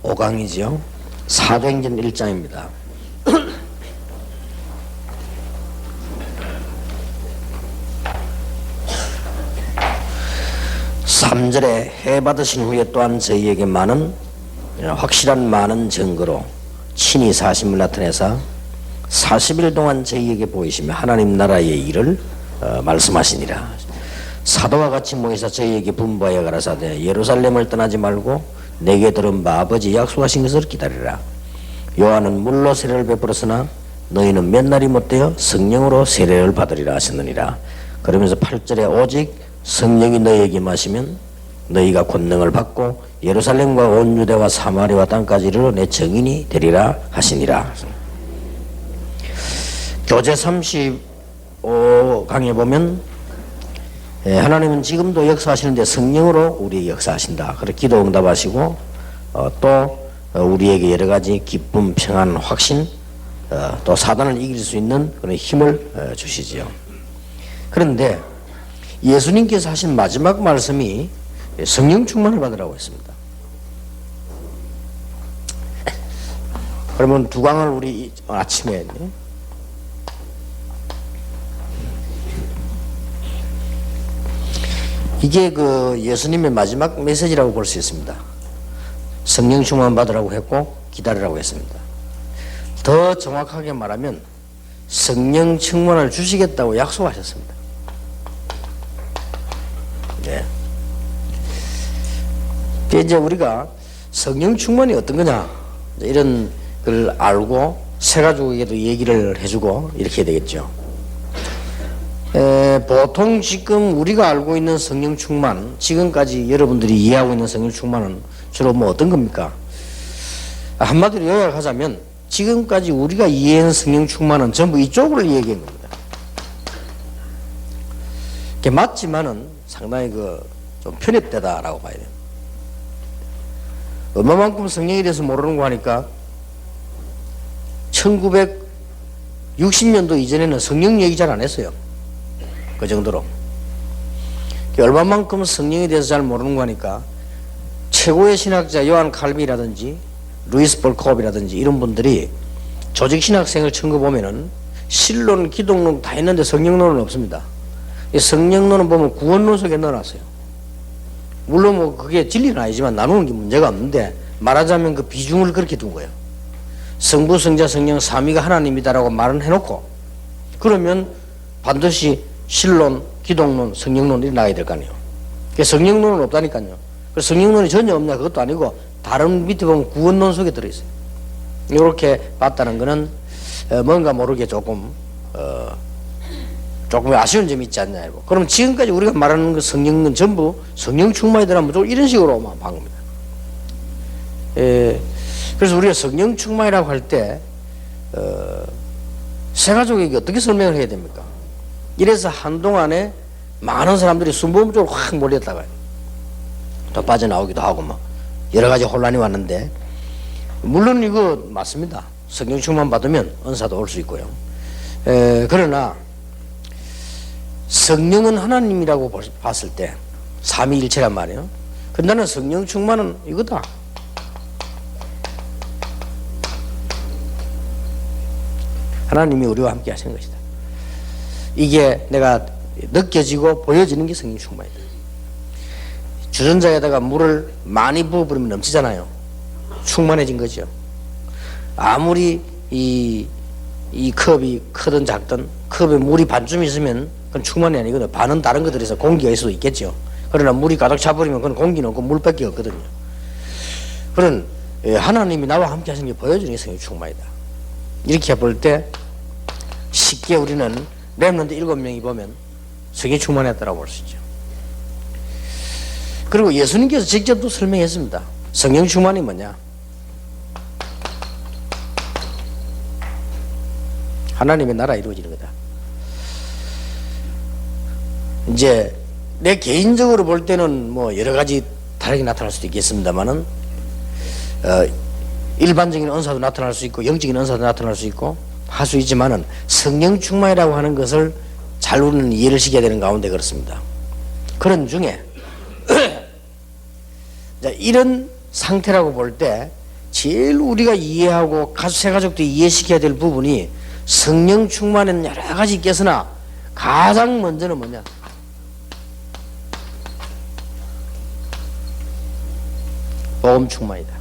35강이죠. 사도행전 1장입니다. 3절에 해 받으신 후에 또한 저희에게 확실한 많은 증거로 친히 사심을 나타내사 40일 동안 저희에게 보이시며 하나님 나라의 일을 말씀하시니라. 사도와 같이 모이사 저희에게 분부하여 가라사대 예루살렘을 떠나지 말고 내게 들은 바 아버지 약속하신 것을 기다리라. 요한은 물로 세례를 베풀었으나 너희는 몇 날이 못되어 성령으로 세례를 받으리라 하셨느니라. 그러면서 8절에 오직 성령이 너희에게 임하시면 너희가 권능을 받고 예루살렘과 온 유대와 사마리아 땅까지 이르러 내 증인이 되리라 하시니라. 교제 35강에 보면 하나님은 지금도 역사하시는데 성령으로 우리에게 역사하신다. 그렇게 기도 응답하시고 또 우리에게 여러 가지 기쁨, 평안, 확신, 또 사단을 이길 수 있는 그런 힘을 주시지요. 그런데 예수님께서 하신 마지막 말씀이 성령 충만을 받으라고 했습니다. 그러면 두 강을 우리 아침에 이게 그 예수님의 마지막 메시지라고 볼 수 있습니다. 성령 충만 받으라고 했고 기다리라고 했습니다. 더 정확하게 말하면 성령 충만을 주시겠다고 약속하셨습니다. 네. 이제 우리가 성령 충만이 어떤 거냐 이런 걸 알고 새 가족에게도 얘기를 해주고 이렇게 해야 되겠죠. 보통 지금 우리가 알고 있는 성령 충만, 지금까지 여러분들이 이해하고 있는 성령 충만은 주로 뭐 어떤 겁니까? 한마디로 요약하자면 지금까지 우리가 이해한 성령 충만은 전부 이쪽을 얘기한 겁니다. 이게 맞지만은 상당히 좀 편협되다라고 봐야 돼요. 얼마만큼 성령에 대해서 모르는 거 하니까 1960년도 이전에는 성령 얘기 잘 안 했어요. 그 정도로. 얼마만큼 성령에 대해서 잘 모르는 거 하니까 최고의 신학자 요한 칼빈이라든지 루이스 볼컵이라든지 이런 분들이 조직신학생을 친 거 보면은 신론, 기독론 다 있는데 성령론은 없습니다. 성령론은 보면 구원론 속에 넣어놨어요. 물론 뭐 그게 진리는 아니지만 나누는 게 문제가 없는데 말하자면 그 비중을 그렇게 둔 거예요. 성부, 성자, 성령 삼위가 하나님이다라고 말은 해놓고 그러면 반드시 신론, 기독론, 성령론 이렇게 나가야 될 거 아니에요. 성령론은 없다니까요. 성령론이 전혀 없냐 그것도 아니고 다른 밑에 보면 구원론 속에 들어있어요. 이렇게 봤다는 거는 뭔가 모르게 조금 아쉬운 점이 있지 않냐. 그럼 지금까지 우리가 말하는 그 성령은 전부 성령 충만이더라 무조건 이런 식으로만 본 겁니다. 그래서 우리가 성령 충만이라고 할 때 새가족에게 어떻게 설명을 해야 됩니까? 이래서 한동안에 많은 사람들이 순복음 쪽으로 확 몰렸다가 또 빠져나오기도 하고 막 여러 가지 혼란이 왔는데 물론 이거 맞습니다. 성령 충만 받으면 은사도 올 수 있고요. 그러나 성령은 하나님이라고 봤을 때 삼위일체란 말이에요. 근데 나는 성령 충만은 이거다. 하나님이 우리와 함께 하시는 것이다. 이게 내가 느껴지고 보여지는 게 성령 충만이다. 주전자에다가 물을 많이 부어버리면 넘치잖아요. 충만해진 거죠. 아무리 이 컵이 크든 작든 컵에 물이 반쯤 있으면 그건 충만이 아니거든요. 반은 다른 것들에서 공기가 있을 수도 있겠죠. 그러나 물이 가득 차버리면 그건 공기는 없고 물밖에 없거든요. 그런 하나님이 나와 함께 하시는 게 보여주는 게 성령 충만이다. 이렇게 볼 때 쉽게 우리는 렘넌트 7명이 보면 성령 충만했다라고 볼 수 있죠. 그리고 예수님께서 직접 또 설명했습니다. 성령 충만이 뭐냐? 하나님의 나라 이루어지는 거다. 이제 내 개인적으로 볼 때는 뭐 여러 가지 다르게 나타날 수도 있겠습니다만은 일반적인 은사도 나타날 수 있고 영적인 은사도 나타날 수 있고 할 수 있지만은 성령 충만이라고 하는 것을 잘 우리는 이해를 시켜야 되는 가운데 그렇습니다. 그런 중에 이런 상태라고 볼 때 제일 우리가 이해하고 세가족도 이해시켜야 될 부분이 성령 충만에는 여러 가지 있겠으나 가장 먼저는 뭐냐? 복음 충만이다.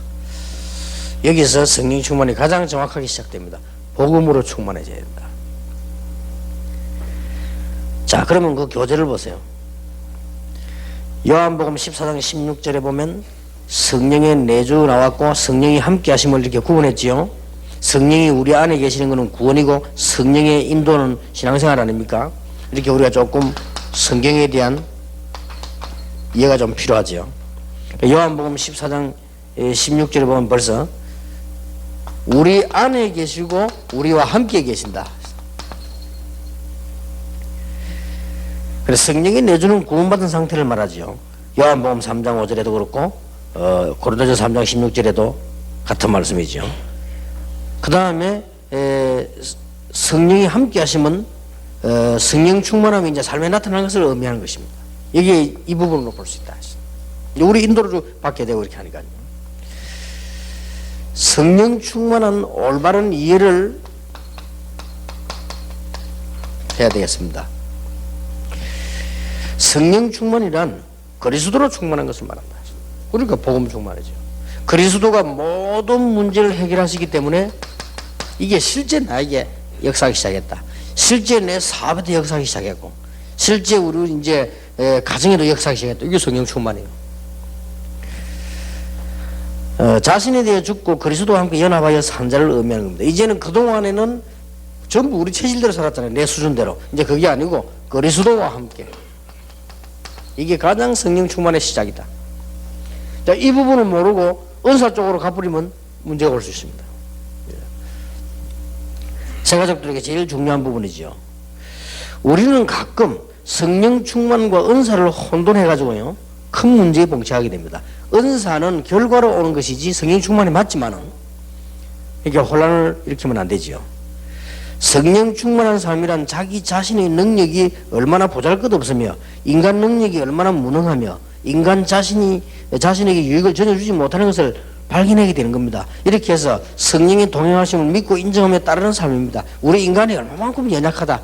여기서 성령 충만이 가장 정확하게 시작됩니다. 복음으로 충만해져야 된다. 자, 그러면 그 교재를 보세요. 요한복음 14장 16절에 보면 성령의 내주 나왔고 성령이 함께 하심을 이렇게 구분했지요. 성령이 우리 안에 계시는 것은 구원이고 성령의 인도는 신앙생활 아닙니까? 이렇게 우리가 조금 성경에 대한 이해가 좀 필요하죠. 요한복음 14장 16절에 보면 벌써 우리 안에 계시고 우리와 함께 계신다. 그래서 성령이 내주는 구원받은 상태를 말하죠. 요한복음 3장 5절에도 그렇고 고린도전서 3장 16절에도 같은 말씀이죠. 그 다음에 성령이 함께 하시면 성령 충만함이 이제 삶에 나타나는 것을 의미하는 것입니다. 여기 이 부분으로 볼 수 있다. 우리 인도를 받게 되고 이렇게 하니까요. 성령 충만한 올바른 이해를 해야 되겠습니다. 성령 충만이란 그리스도로 충만한 것을 말한다. 그러니까 복음 충만이죠. 그리스도가 모든 문제를 해결하시기 때문에 이게 실제 나에게 역사하기 시작했다. 실제 내 사업에도 역사하기 시작했고, 실제 우리 이제 가정에도 역사하기 시작했다. 이게 성령 충만이에요. 자신에 대해 죽고 그리스도와 함께 연합하여 산 자를 의미하는 겁니다. 이제는 그동안에는 전부 우리 체질대로 살았잖아요. 내 수준대로. 이제 그게 아니고 그리스도와 함께. 이게 가장 성령 충만의 시작이다. 자, 이 부분을 모르고 은사 쪽으로 가버리면 문제가 올 수 있습니다. 세가족들에게 제일 중요한 부분이죠. 우리는 가끔 성령 충만과 은사를 혼돈해가지고요, 큰 문제에 봉착하게 됩니다. 은사는 결과로 오는 것이지 성령 충만이 맞지만은 이게 혼란을 일으키면 안 되지요. 성령 충만한 삶이란 자기 자신의 능력이 얼마나 보잘것없으며 인간 능력이 얼마나 무능하며 인간 자신에게 유익을 전혀 주지 못하는 것을 발견하게 되는 겁니다. 이렇게 해서 성령의 동행하심을 믿고 인정하며 따르는 삶입니다. 우리 인간이 얼마만큼 연약하다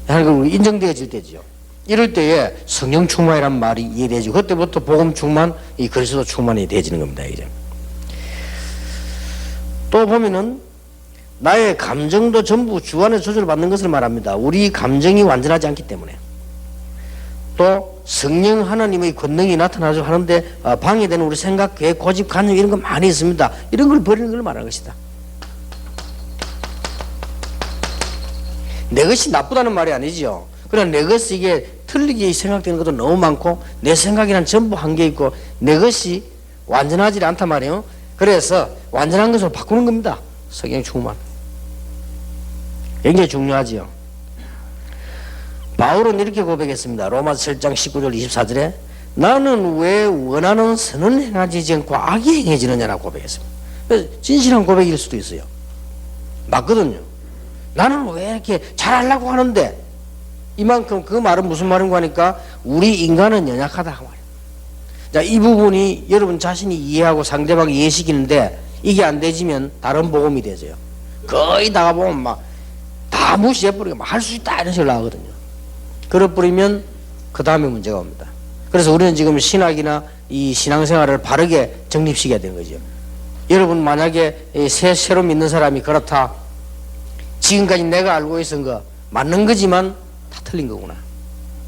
하는 걸 인정되어질 때지요. 이럴 때에 성령 충만이란 말이 이해되죠. 그때부터 복음 충만, 이 그리스도 충만이 되어지는 겁니다. 이제 또 보면은 나의 감정도 전부 주 안에 조절받는 것을 말합니다. 우리 감정이 완전하지 않기 때문에. 또 성령 하나님의 권능이 나타나죠 하는데 방해되는 우리 생각, 계획, 고집, 관념 이런 거 많이 있습니다. 이런 걸 버리는 걸 말하는 것이다. 내 것이 나쁘다는 말이 아니죠. 그러나 내 것이 이게 틀리게 생각되는 것도 너무 많고 내 생각이란 전부 한계 있고 내 것이 완전하지 않단 말이에요. 그래서 완전한 것으로 바꾸는 겁니다. 성령 충만. 굉장히 중요하지요. 바울은 이렇게 고백했습니다. 로마서 7장 19절 24절에 나는 왜 원하는 선은 행하지 않고 악이 행해지느냐라고 고백했습니다. 진실한 고백일 수도 있어요. 맞거든요. 나는 왜 이렇게 잘하려고 하는데 이만큼 그 말은 무슨 말인가 하니까 우리 인간은 연약하다 그 말이에요. 자, 이 부분이 여러분 자신이 이해하고 상대방이 이해시키는데 이게 안 되지면 다른 복음이 되죠. 거의 다가 보면 막 다 무시해버리고 할 수 있다 이런 식으로 나오거든요. 그래버리면 그 다음에 문제가 옵니다. 그래서 우리는 지금 신학이나 이 신앙생활을 바르게 정립시켜야 되는 거죠. 여러분 만약에 새로 믿는 사람이 그렇다, 지금까지 내가 알고 있었던 거 맞는 거지만 다 틀린 거구나,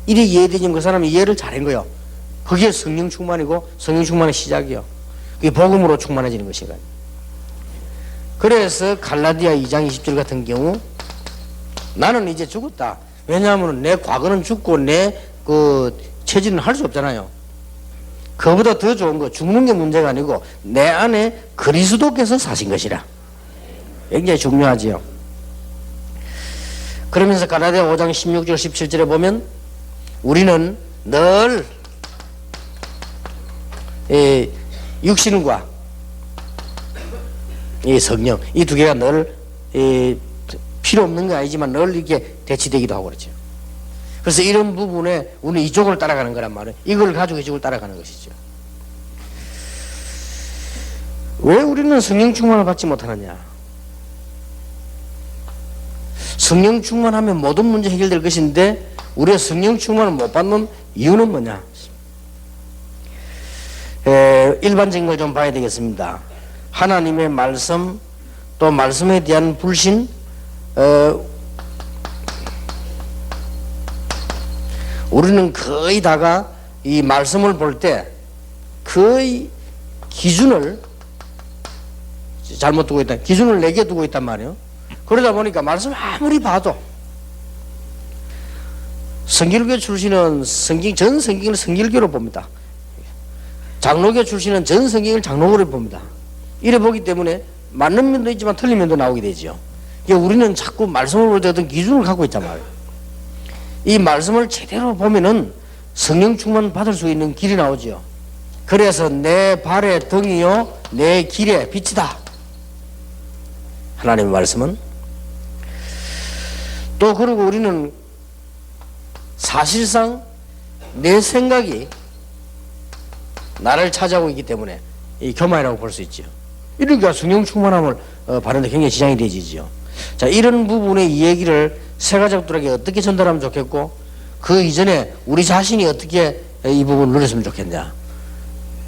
이래 이해되면 그 사람이 이해를 잘한 거예요. 그게 성령 충만이고 성령 충만의 시작이요. 그게 복음으로 충만해지는 것인가요. 그래서 갈라디아 2장 20절 같은 경우 나는 이제 죽었다. 왜냐하면 내 과거는 죽고 내 그 체질은 할 수 없잖아요. 그보다 더 좋은 거 죽는 게 문제가 아니고 내 안에 그리스도께서 사신 것이라. 굉장히 중요하지요. 그러면서 갈라디아 5장 16절 17절에 보면 우리는 늘 육신과 이 성령 이 두 개가 늘 필요 없는 건 아니지만 늘 이렇게 대치되기도 하고 그렇죠. 그래서 이런 부분에 우리는 이쪽을 따라가는 거란 말이에요. 이걸 가지고 이쪽을 따라가는 것이죠. 왜 우리는 성령 충만을 받지 못하느냐? 성령 충만하면 모든 문제 해결될 것인데 우리가 성령 충만을 못 받는 이유는 뭐냐? 일반적인 걸 좀 봐야 되겠습니다. 하나님의 말씀, 또 말씀에 대한 불신, 우리는 거의 다가 이 말씀을 볼 때 거의 기준을 잘못 두고 있다. 기준을 내게 두고 있단 말이에요. 그러다 보니까 말씀 아무리 봐도 성결교 출신은 전 성경을 성결교로 봅니다. 장로교 출신은 전 성경을 장로교로 봅니다. 이래 보기 때문에 맞는 면도 있지만 틀린 면도 나오게 되죠. 그러니까 우리는 자꾸 말씀을 볼 때 어떤 기준을 갖고 있단 말이에요. 이 말씀을 제대로 보면은 성령 충만 받을 수 있는 길이 나오죠. 그래서 내 발의 등이요 내 길의 빛이다. 하나님의 말씀은. 또 그리고 우리는 사실상 내 생각이 나를 차지하고 있기 때문에 이 교만이라고 볼 수 있죠. 이러니까 성령 충만함을 바르는 데 굉장히 지장이 되지죠. 자, 이런 부분의 이 얘기를 세가족들에게 어떻게 전달하면 좋겠고 그 이전에 우리 자신이 어떻게 이 부분을 누렸으면 좋겠냐.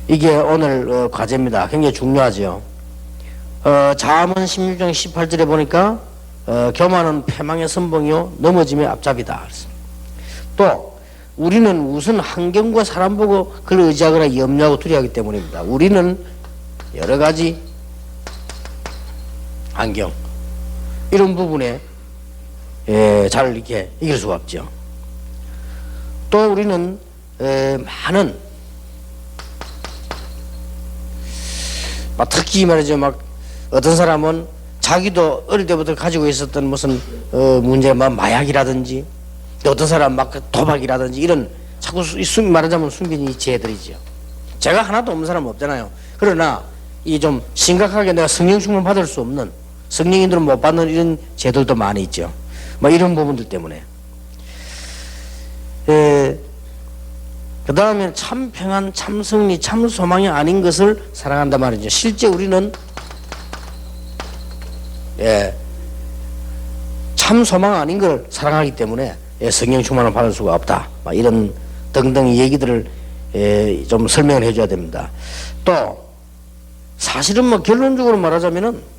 이게 오늘 과제입니다. 굉장히 중요하죠. 잠언 16장 18절에 보니까 교만은 패망의 선봉이요 넘어짐의 앞잡이다. 또 우리는 우선 환경과 사람 보고 그를 의지하거나 염려하고 두려워하기 때문입니다. 우리는 여러 가지 환경 이런 부분에 잘 이렇게 이길 수가 없죠. 또 우리는 많은 특히 말이죠. 막 어떤 사람은 자기도 어릴 때부터 가지고 있었던 무슨 문제, 마약이라든지 어떤 사람 막 도박이라든지 이런 자꾸 말하자면 숨긴 죄들이죠. 제가 하나도 없는 사람은 없잖아요. 그러나 이 좀 심각하게 내가 성령 충만 받을 수 없는 성령인들은 못 받는 이런 죄들도 많이 있죠. 이런 부분들 때문에. 그 다음에 참 평안, 참 승리, 참 소망이 아닌 것을 사랑한단 말이죠. 실제 우리는 참 소망 아닌 걸 사랑하기 때문에 성령 충만을 받을 수가 없다. 이런 등등 얘기들을 좀 설명을 해줘야 됩니다. 또 사실은 결론적으로 말하자면은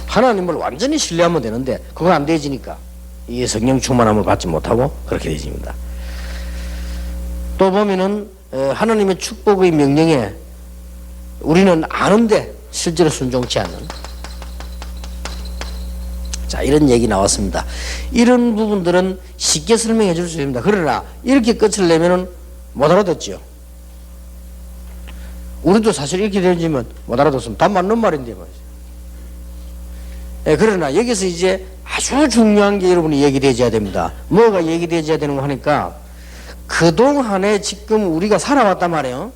하나님을 완전히 신뢰하면 되는데 그건 안 되지니까 이 성령 충만함을 받지 못하고 그렇게 되집니다. 또 보면은 하나님의 축복의 명령에 우리는 아는데 실제로 순종치 않는 자 이런 얘기 나왔습니다. 이런 부분들은 쉽게 설명해 줄 수 있습니다. 그러나 이렇게 끝을 내면은 못 알아듣죠. 우리도 사실 이렇게 되지만 못 알아듣으면 다 맞는 말인데 말이죠. 그러나 여기서 이제 아주 중요한 게 여러분이 얘기되어야 됩니다. 뭐가 얘기되어야 되는 거 하니까 그동안에 지금 우리가 살아왔단 말이에요.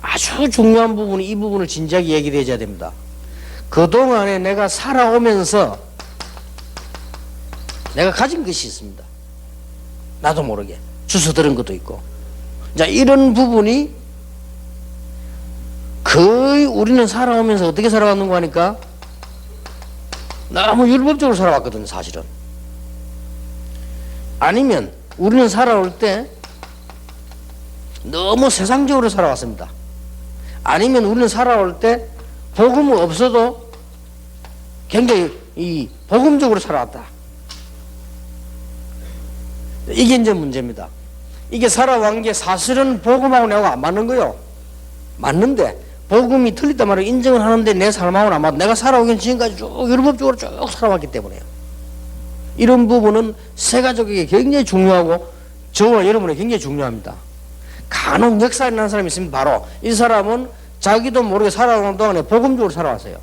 아주 중요한 부분이 이 부분을 진지하게 얘기되어야 됩니다. 그동안에 내가 살아오면서 내가 가진 것이 있습니다. 나도 모르게 주워 들은 것도 있고. 자, 이런 부분이 거의 우리는 살아오면서 어떻게 살아왔는가 하니까 너무 율법적으로 살아왔거든요, 사실은. 아니면 우리는 살아올 때 너무 세상적으로 살아왔습니다. 아니면 우리는 살아올 때 복음은 없어도 굉장히 이 복음적으로 살아왔다. 이게 이제 문제입니다. 이게 살아온 게 사실은 복음하고 내가 안 맞는 거요. 맞는데 복음이 틀렸단 말이에요. 인정을 하는데 내 삶하고는 안 맞아. 내가 살아오긴 지금까지 쭉 율법적으로 쭉 살아왔기 때문에요. 이런 부분은 세가족에게 굉장히 중요하고 저와 여러분에게 굉장히 중요합니다. 간혹 역사에 난 사람이 있으면 바로 이 사람은 자기도 모르게 살아오는 동안에 복음적으로 살아왔어요.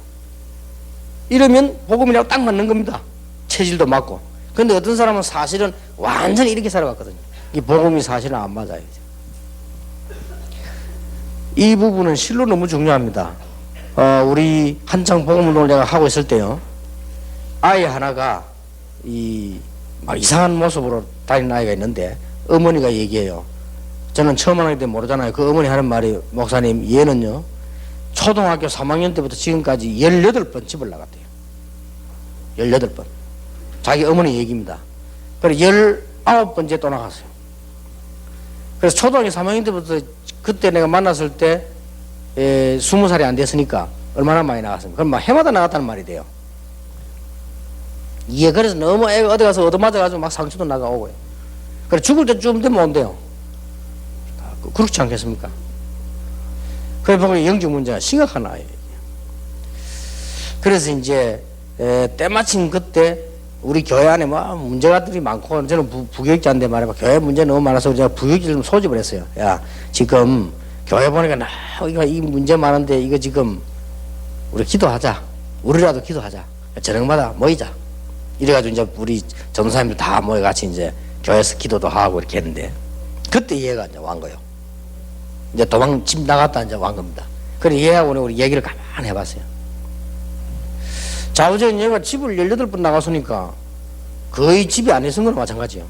이러면 복음이라고 딱 맞는 겁니다. 체질도 맞고. 근데 어떤 사람은 사실은 완전히 이렇게 살아왔거든요. 이 복음이 사실은 안 맞아요. 이 부분은 실로 너무 중요합니다. 우리 한창 복음운동을 내가 하고 있을 때요. 아이 하나가 막 이상한 모습으로 다니는 아이가 있는데 어머니가 얘기해요. 저는 처음 하기 때문에 모르잖아요. 그 어머니 하는 말이, 목사님, 얘는요 초등학교 3학년 때부터 지금까지 18번 집을 나갔대요. 18번. 자기 어머니 얘기입니다. 그래서 19번째 또 나갔어요. 그래서 초등학교 3학년 때부터, 그때 내가 만났을 때 20살이 안 됐으니까 얼마나 많이 나갔습니까? 그럼 막 해마다 나갔다는 말이 돼요. 예, 그래서 너무 애가 어디 가서 얻어맞아가지고 막 상처도 나가오고요. 그래 죽을 때쯤 되면 온대요. 그렇지 않겠습니까? 그래 보면 영적 문제가 심각한 아이예요. 그래서 이제 때마침 그때 우리 교회 안에 뭐 문제가들이 많고, 저는 부교육자인데 말이야, 교회 문제 너무 많아서 제가 부교육자를 좀 소집을 했어요. 야, 지금 교회 보니까 이 문제 많은데 이거 지금 우리 기도하자. 우리라도 기도하자. 저녁마다 모이자. 이래가지고 이제 우리 전도사님들 다 모여같이 이제 교회에서 기도도 하고 이렇게 했는데, 그때 얘가 이제 완 거예요. 이제 도망 집 나갔다 이제 완 겁니다. 그래 얘하고 우리 얘기를 가만히 해봤어요. 좌우전 얘가 집을 18번 나갔으니까 거의 집이 안 있은 거나 마찬가지예요.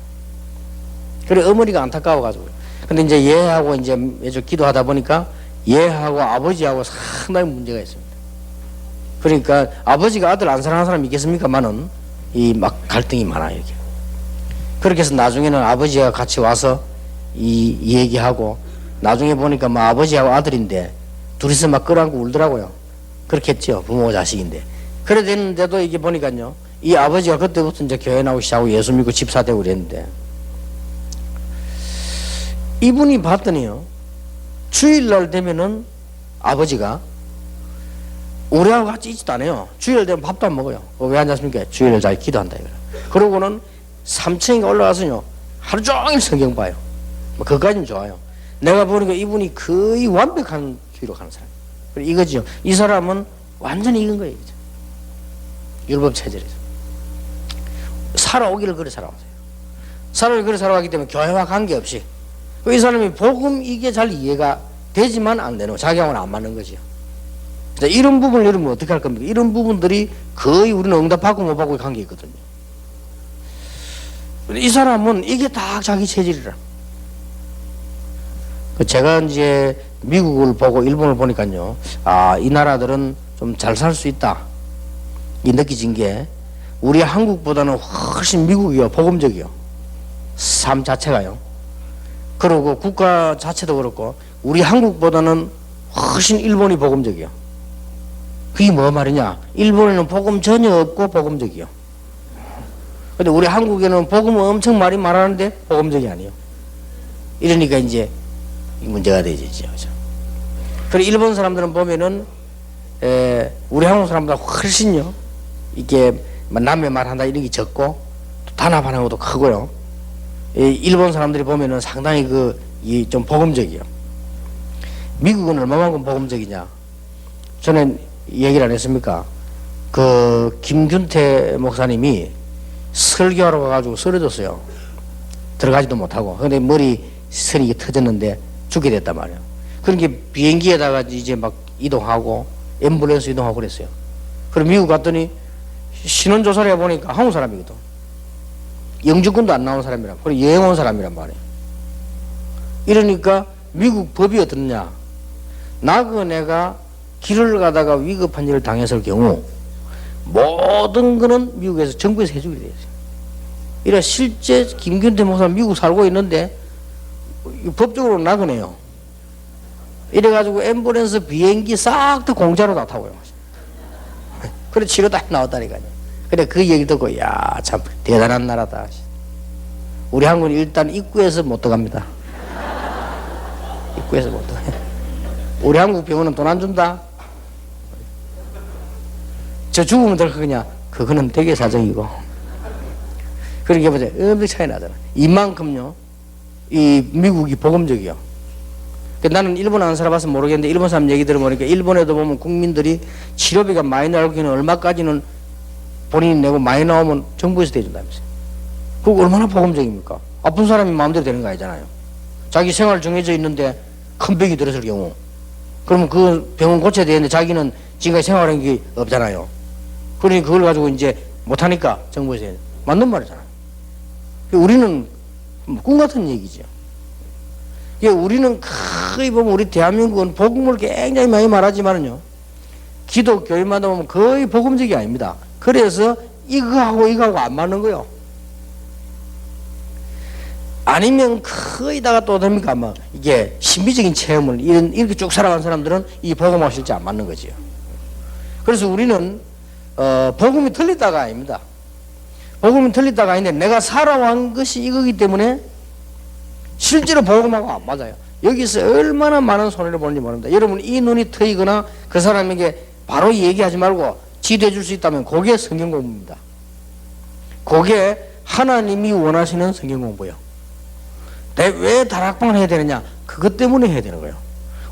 그래 어머니가 안타까워가지고. 근데 이제 얘하고 이제 매주 기도하다 보니까 얘하고 아버지하고 상당히 문제가 있습니다. 그러니까 아버지가 아들 안 사랑하는 사람이 있겠습니까만은 이 막 갈등이 많아요, 이렇게. 그렇게 해서 나중에는 아버지가 같이 와서 이 얘기하고, 나중에 보니까 뭐 아버지하고 아들인데 둘이서 막 끌어안고 울더라고요. 그렇게 했죠, 부모 자식인데. 그래 됐는데도 이게 보니까요, 이 아버지가 그때부터 이제 교회 나오기 시작하고 예수 믿고 집사되고 그랬는데, 이분이 봤더니요, 주일날 되면은 아버지가 우리하고 같이 있지도 않아요. 주일 되면 밥도 안 먹어요. 왜 앉았습니까? 주일날 잘 기도한다 이거라. 그러고는 3층에 올라가서요 하루 종일 성경 봐요. 뭐 그까지는 좋아요. 내가 보니까 이분이 거의 완벽한 기록하는 사람. 그리고 이거죠. 이 사람은 완전히 익은 거예요. 이거죠. 율법 체질에서 살아오기를 그래 살아왔어요. 살아오기를 그래 살아왔기 때문에 교회와 관계없이 이 사람이 복음 이게 잘 이해가 되지만 안 되는, 자기하고는 안 맞는 거죠. 이런 부분을 여러분 어떻게 할 겁니까? 이런 부분들이 거의 우리는 응답받고 못 받고의 관계 있거든요. 이 사람은 이게 다 자기 체질이라. 제가 이제 미국을 보고 일본을 보니까요, 아, 이 나라들은 좀 잘 살 수 있다. 이 느껴진 게, 우리 한국보다는 훨씬 미국이요, 복음적이요. 삶 자체가요. 그리고 국가 자체도 그렇고, 우리 한국보다는 훨씬 일본이 복음적이요. 그게 뭐 말이냐? 일본에는 복음 전혀 없고 복음적이요. 근데 우리 한국에는 복음 엄청 많이 말하는데 복음적이 아니에요. 이러니까 이제 문제가 되죠. 그래 일본 사람들은 보면은 우리 한국 사람보다 훨씬요, 이게 남의 말한다 이런 게 적고 또 단합하는 것도 크고요. 일본 사람들이 보면은 상당히 좀 복음적이에요. 미국은 얼마만큼 복음적이냐? 저는 얘기를 안 했습니까? 김균태 목사님이 설교하러 가가지고 쓰러졌어요. 들어가지도 못하고. 근데 머리선이 터졌는데 죽게 됐단 말이에요. 그러니까 비행기에다가 이제 막 이동하고 앰뷸런스 이동하고 그랬어요. 그럼 미국 갔더니 신원조사를 해보니까 한국 사람이거든. 영주권도 안 나온 사람이란, 그리고 여행 온 사람이란 말이에요. 이러니까 미국 법이 어떻냐? 나그네가 길을 가다가 위급한 일을 당했을 경우 모든 거는 미국에서 정부에서 해주게 되어 있어요. 이래 실제 김균태 목사 미국 살고 있는데 법적으로 나그네요. 이래가지고 앰뷸런스 비행기 싹 다 공짜로 다 타고요. 그래 치료 다 나왔다니까요. 그래 그 얘기 듣고 야 참 대단한 나라다. 우리 한국은 일단 입구에서 못 들어갑니다. 입구에서 못 들어가요. 우리 한국 병원은 돈 안 준다. 저 죽으면 될 거냐? 그거는 되게 사정이고. 그러니까 보세요. 엄청 차이 나잖아. 이만큼요, 이 미국이 복음적이요. 나는 일본 안 살아봐서 모르겠는데 일본 사람 얘기 들어보니까 일본에도 보면 국민들이 치료비가 많이 나오기는 얼마까지는 본인이 내고 많이 나오면 정부에서 대준다면서요. 그거 얼마나 복음적입니까? 아픈 사람이 마음대로 되는 거 아니잖아요. 자기 생활 정해져 있는데 큰 병이 들었을 경우 그러면 그 병원 고쳐야 되는데 자기는 지금까지 생활한 게 없잖아요. 그러니 그걸 가지고 이제 못하니까 정부에서 맞는 말이잖아요. 우리는 꿈 같은 얘기죠. 예, 우리는 거의 보면 우리 대한민국은 복음을 굉장히 많이 말하지만은요, 기독교인마다 보면 거의 복음적이 아닙니다. 그래서 이거하고 안 맞는 거요. 아니면 거의 다가 또 됩니까? 뭐 이게 신비적인 체험을 이렇게 쭉 살아간 사람들은 이 복음하고 실제 안 맞는 거지요. 그래서 우리는 복음이 틀리다가 아닙니다. 복음이 틀리다가 아닌데 내가 살아온 것이 이거기 때문에 실제로 복음하고 안 맞아요. 여기서 얼마나 많은 손해를 보는지 모릅니다. 여러분 이 눈이 트이거나 그 사람에게 바로 얘기하지 말고 지도해 줄 수 있다면 그게 성경 공부입니다. 그게 하나님이 원하시는 성경 공부예요. 왜 다락방을 해야 되느냐? 그것 때문에 해야 되는 거예요.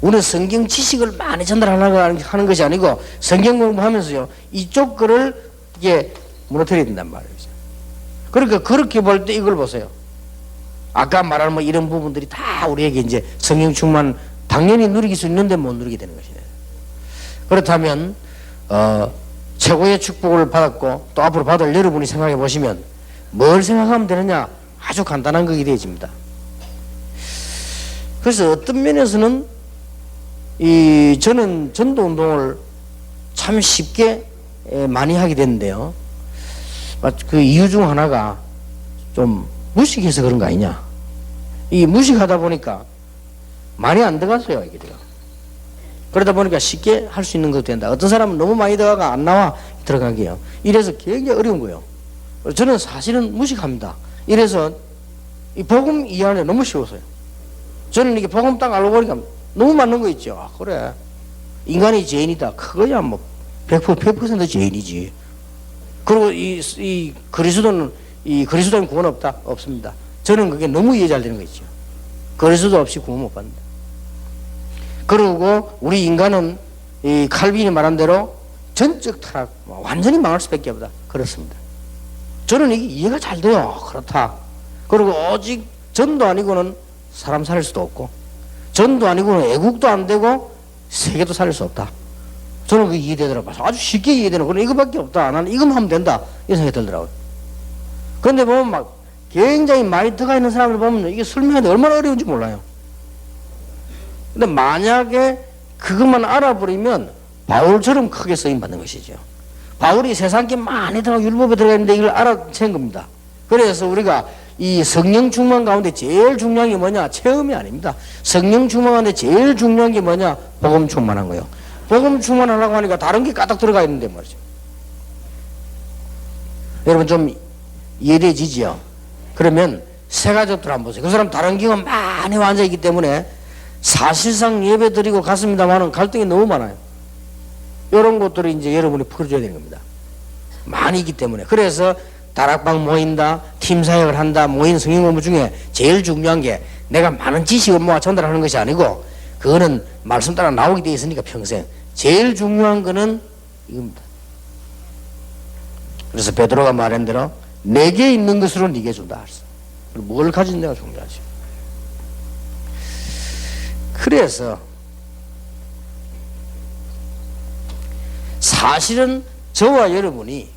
우리는 성경 지식을 많이 전달하려고 하는 것이 아니고 성경 공부하면서요 이쪽 거를 이게 무너뜨려야 된단 말이에요. 그러니까 그렇게 볼 때 이걸 보세요. 아까 말한 뭐 이런 부분들이 다 우리에게 이제 성령 충만 당연히 누릴 수 있는데 못 누리게 되는 것이에요. 그렇다면 최고의 축복을 받았고 또 앞으로 받을 여러분이 생각해 보시면 뭘 생각하면 되느냐? 아주 간단한 것이 되어집니다. 그래서 어떤 면에서는 저는 전도 운동을 참 쉽게 많이 하게 됐는데요. 그 이유 중 하나가 좀 무식해서 그런 거 아니냐. 이 무식하다 보니까 많이 안 들어갔어요, 이게 제가. 그러다 보니까 쉽게 할 수 있는 것도 된다. 어떤 사람은 너무 많이 들어가가 안 나와 들어가게요. 이래서 굉장히 어려운 거예요. 저는 사실은 무식합니다. 이래서 이 복음 이해하는 게 너무 쉬웠어요. 저는 이게 복음 딱 알고 보니까 너무 맞는 거 있죠. 아, 그래. 인간이 죄인이다. 그거야 뭐 100% 죄인이지. 그리고 이 그리스도는 구원 없다? 없습니다. 저는 그게 너무 이해 잘 되는 거 있죠. 그리스도 없이 구원 못 받는다. 그리고 우리 인간은 이 칼빈이 말한 대로 전적 타락, 완전히 망할 수밖에 없다. 그렇습니다. 저는 이게 이해가 잘 돼요. 그렇다. 그리고 오직 전도 아니고는 사람 살릴 수도 없고, 전도 아니고는 애국도 안 되고, 세계도 살릴 수 없다. 저는 그게 이해되더라고요. 아주 쉽게 이해되는, 그럼 이거밖에 없다. 나는 이것만 하면 된다. 이 생각이 들더라고요. 그런데 보면 막 굉장히 많이 들어가 있는 사람들 보면 이게 설명하는데 얼마나 어려운지 몰라요. 근데 만약에 그것만 알아버리면 바울처럼 크게 쓰임받는 것이죠. 바울이 세상에 많이 들어가 율법에 들어가 있는데 이걸 알아챈 겁니다. 그래서 우리가 이 성령 충만 가운데 제일 중요한 게 뭐냐? 체험이 아닙니다. 성령 충만 가운데 제일 중요한 게 뭐냐? 복음 충만한 거예요. 복음 충만하려고 하니까 다른 게 까딱 들어가 있는데 말이죠. 여러분 좀 이해되지죠? 그러면 세 가족들 한번 보세요. 그 사람 다른 경험 많이 앉아있기 때문에 사실상 예배 드리고 갔습니다만은 갈등이 너무 많아요. 이런 것들을 이제 여러분이 풀어줘야 되는 겁니다. 많이 있기 때문에. 그래서 다락방 모인다, 팀 사역을 한다, 모인 성경 공부 중에 제일 중요한 게 내가 많은 지식을 모아 전달하는 것이 아니고 그거는 말씀 따라 나오게 되어 있으니까 평생. 제일 중요한 거는 이겁니다. 그래서 베드로가 말한 대로 내게 있는 것으로 네게 준다. 뭘 가진 내가 중요하지. 그래서 사실은 저와 여러분이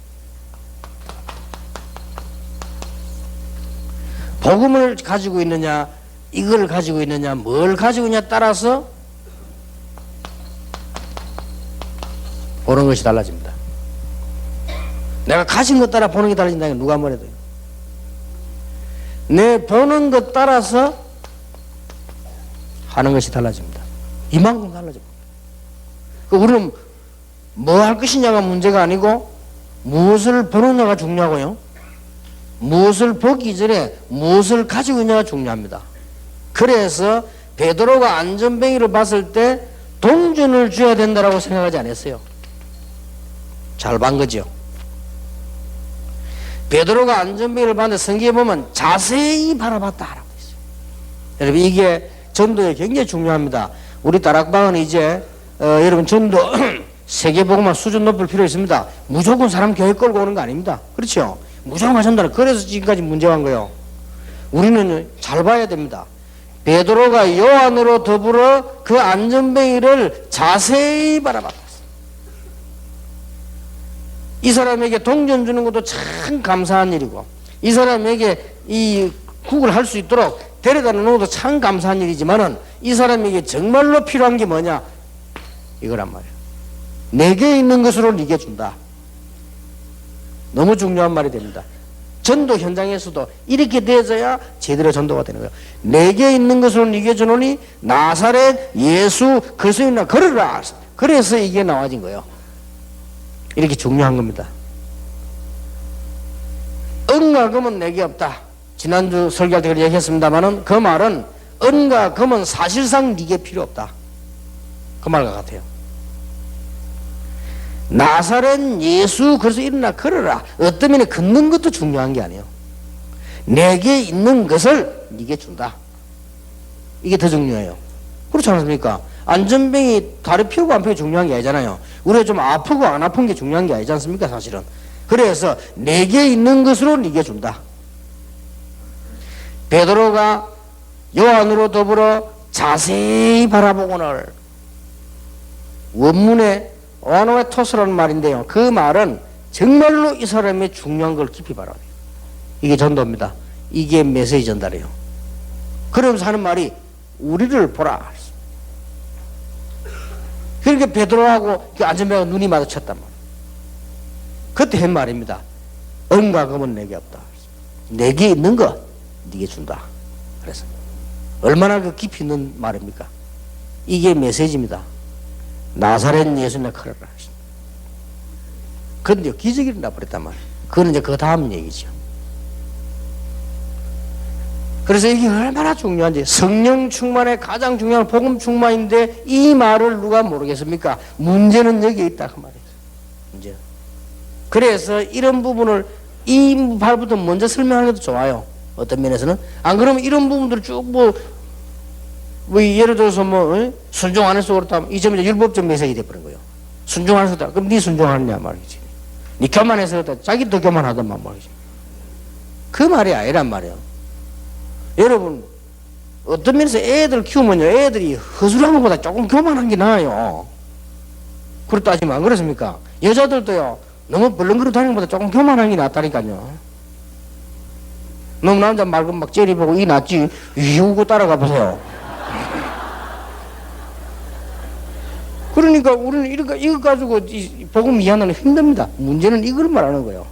복음을 가지고 있느냐, 이걸 가지고 있느냐, 뭘 가지고 있느냐 따라서 보는 것이 달라집니다. 내가 가진 것 따라 보는 게 달라진다는 게 누가 뭐래도 내 보는 것 따라서 하는 것이 달라집니다. 이만큼 달라집니다. 우리는 뭐 할 것이냐가 문제가 아니고 무엇을 보느냐가 중요하고요. 무엇을 보기 전에 무엇을 가지고 있냐가 중요합니다. 그래서 베드로가 안전뱅이를 봤을 때 동전을 줘야 된다라고 생각하지 않았어요. 잘 본 거죠. 베드로가 안전뱅이를 봤는데 성경에 보면 자세히 바라봤다라고 있어요. 여러분 이게 전도에 굉장히 중요합니다. 우리 다락방은 이제 여러분 전도 세계복음화 수준 높일 필요 있습니다. 무조건 사람 교회 끌고 오는 거 아닙니다. 그렇죠? 무조건 전달을. 그래서 지금까지 문제가 한 거예요. 우리는 잘 봐야 됩니다. 베드로가 요한으로 더불어 그 안전뱅이를 자세히 바라봤어요. 이 사람에게 동전 주는 것도 참 감사한 일이고 이 사람에게 이 국을 할 수 있도록 데려다 놓는 것도 참 감사한 일이지만은 이 사람에게 정말로 필요한 게 뭐냐? 이거란 말이에요. 내게 있는 것으로 네게 준다. 너무 중요한 말이 됩니다. 전도 현장에서도 이렇게 되어야 제대로 전도가 되는 거예요. 내게 있는 것으로 네게 주노니 나사렛 예수 그리스도이나 걸으라. 그래서 이게 나와진 거예요. 이렇게 중요한 겁니다. 은과 금은 내게 없다. 지난주 설교할 때 얘기했습니다만은 그 말은 은과 금은 사실상 네게 필요 없다. 그 말과 같아요. 나사렛 예수 그래서 일어나 걸어라. 어떤 면에 걷는 것도 중요한 게 아니에요. 내게 있는 것을 네게 준다. 이게 더 중요해요. 그렇지 않습니까? 안전병이 다리 펴고 안 펴고 중요한 게 아니잖아요. 우리가 좀 아프고 안 아픈 게 중요한 게 아니지 않습니까? 사실은. 그래서 내게 있는 것으로 네게 준다. 베드로가 요한으로 더불어 자세히 바라보고는 원문에 오아노에 토스라는 말인데요. 그 말은 정말로 이 사람의 중요한 걸 깊이 바라봐요. 이게 전도입니다. 이게 메시지 전달이에요. 그러면서 하는 말이 우리를 보라. 그러니까 베드로하고 안전병과 눈이 마주쳤단 말이에요. 그때 한 말입니다. 은과 금은 내게 없다. 내게 있는 거 네게 준다. 그래서 얼마나 그 깊이 있는 말입니까? 이게 메시지입니다. 나사렛 예수나 걸어라. 그런데 기적이 일어나 버렸단 말이에요. 그건 이제 그 다음 얘기죠. 그래서 이게 얼마나 중요한지, 성령 충만의 가장 중요한 복음 충만인데 이 말을 누가 모르겠습니까? 문제는 여기에 있다 그 말이에요. 문제. 그래서 이런 부분을 이 발부터 먼저 설명하는 것도 좋아요. 어떤 면에서는. 안 그러면 이런 부분들을 쭉 뭐 예를 들어서 순종 안 해서 그렇다면 이 점이 율법적 메시지 돼버린 거예요. 순종 안 해서 그렇다. 그럼 네 순종하느냐 말이지. 네 교만해서 그렇다. 자기 더 교만하더만 말이지. 그 말이 아니란 말이에요. 여러분 어떤 면에서 애들 키우면요, 애들이 허술한 것보다 조금 교만한 게 나아요. 그렇다 하지만 안 그렇습니까? 여자들도요, 너무 벌렁거리고 다니는 것보다 조금 교만한 게 낫다니까요. 너무 남자 말고 막 째려보고 이 낫지 이우고 따라가 보세요. 그러니까 우리는 이거 가지고 복음 이해하는 건 힘듭니다. 문제는 이걸 말하는 거예요.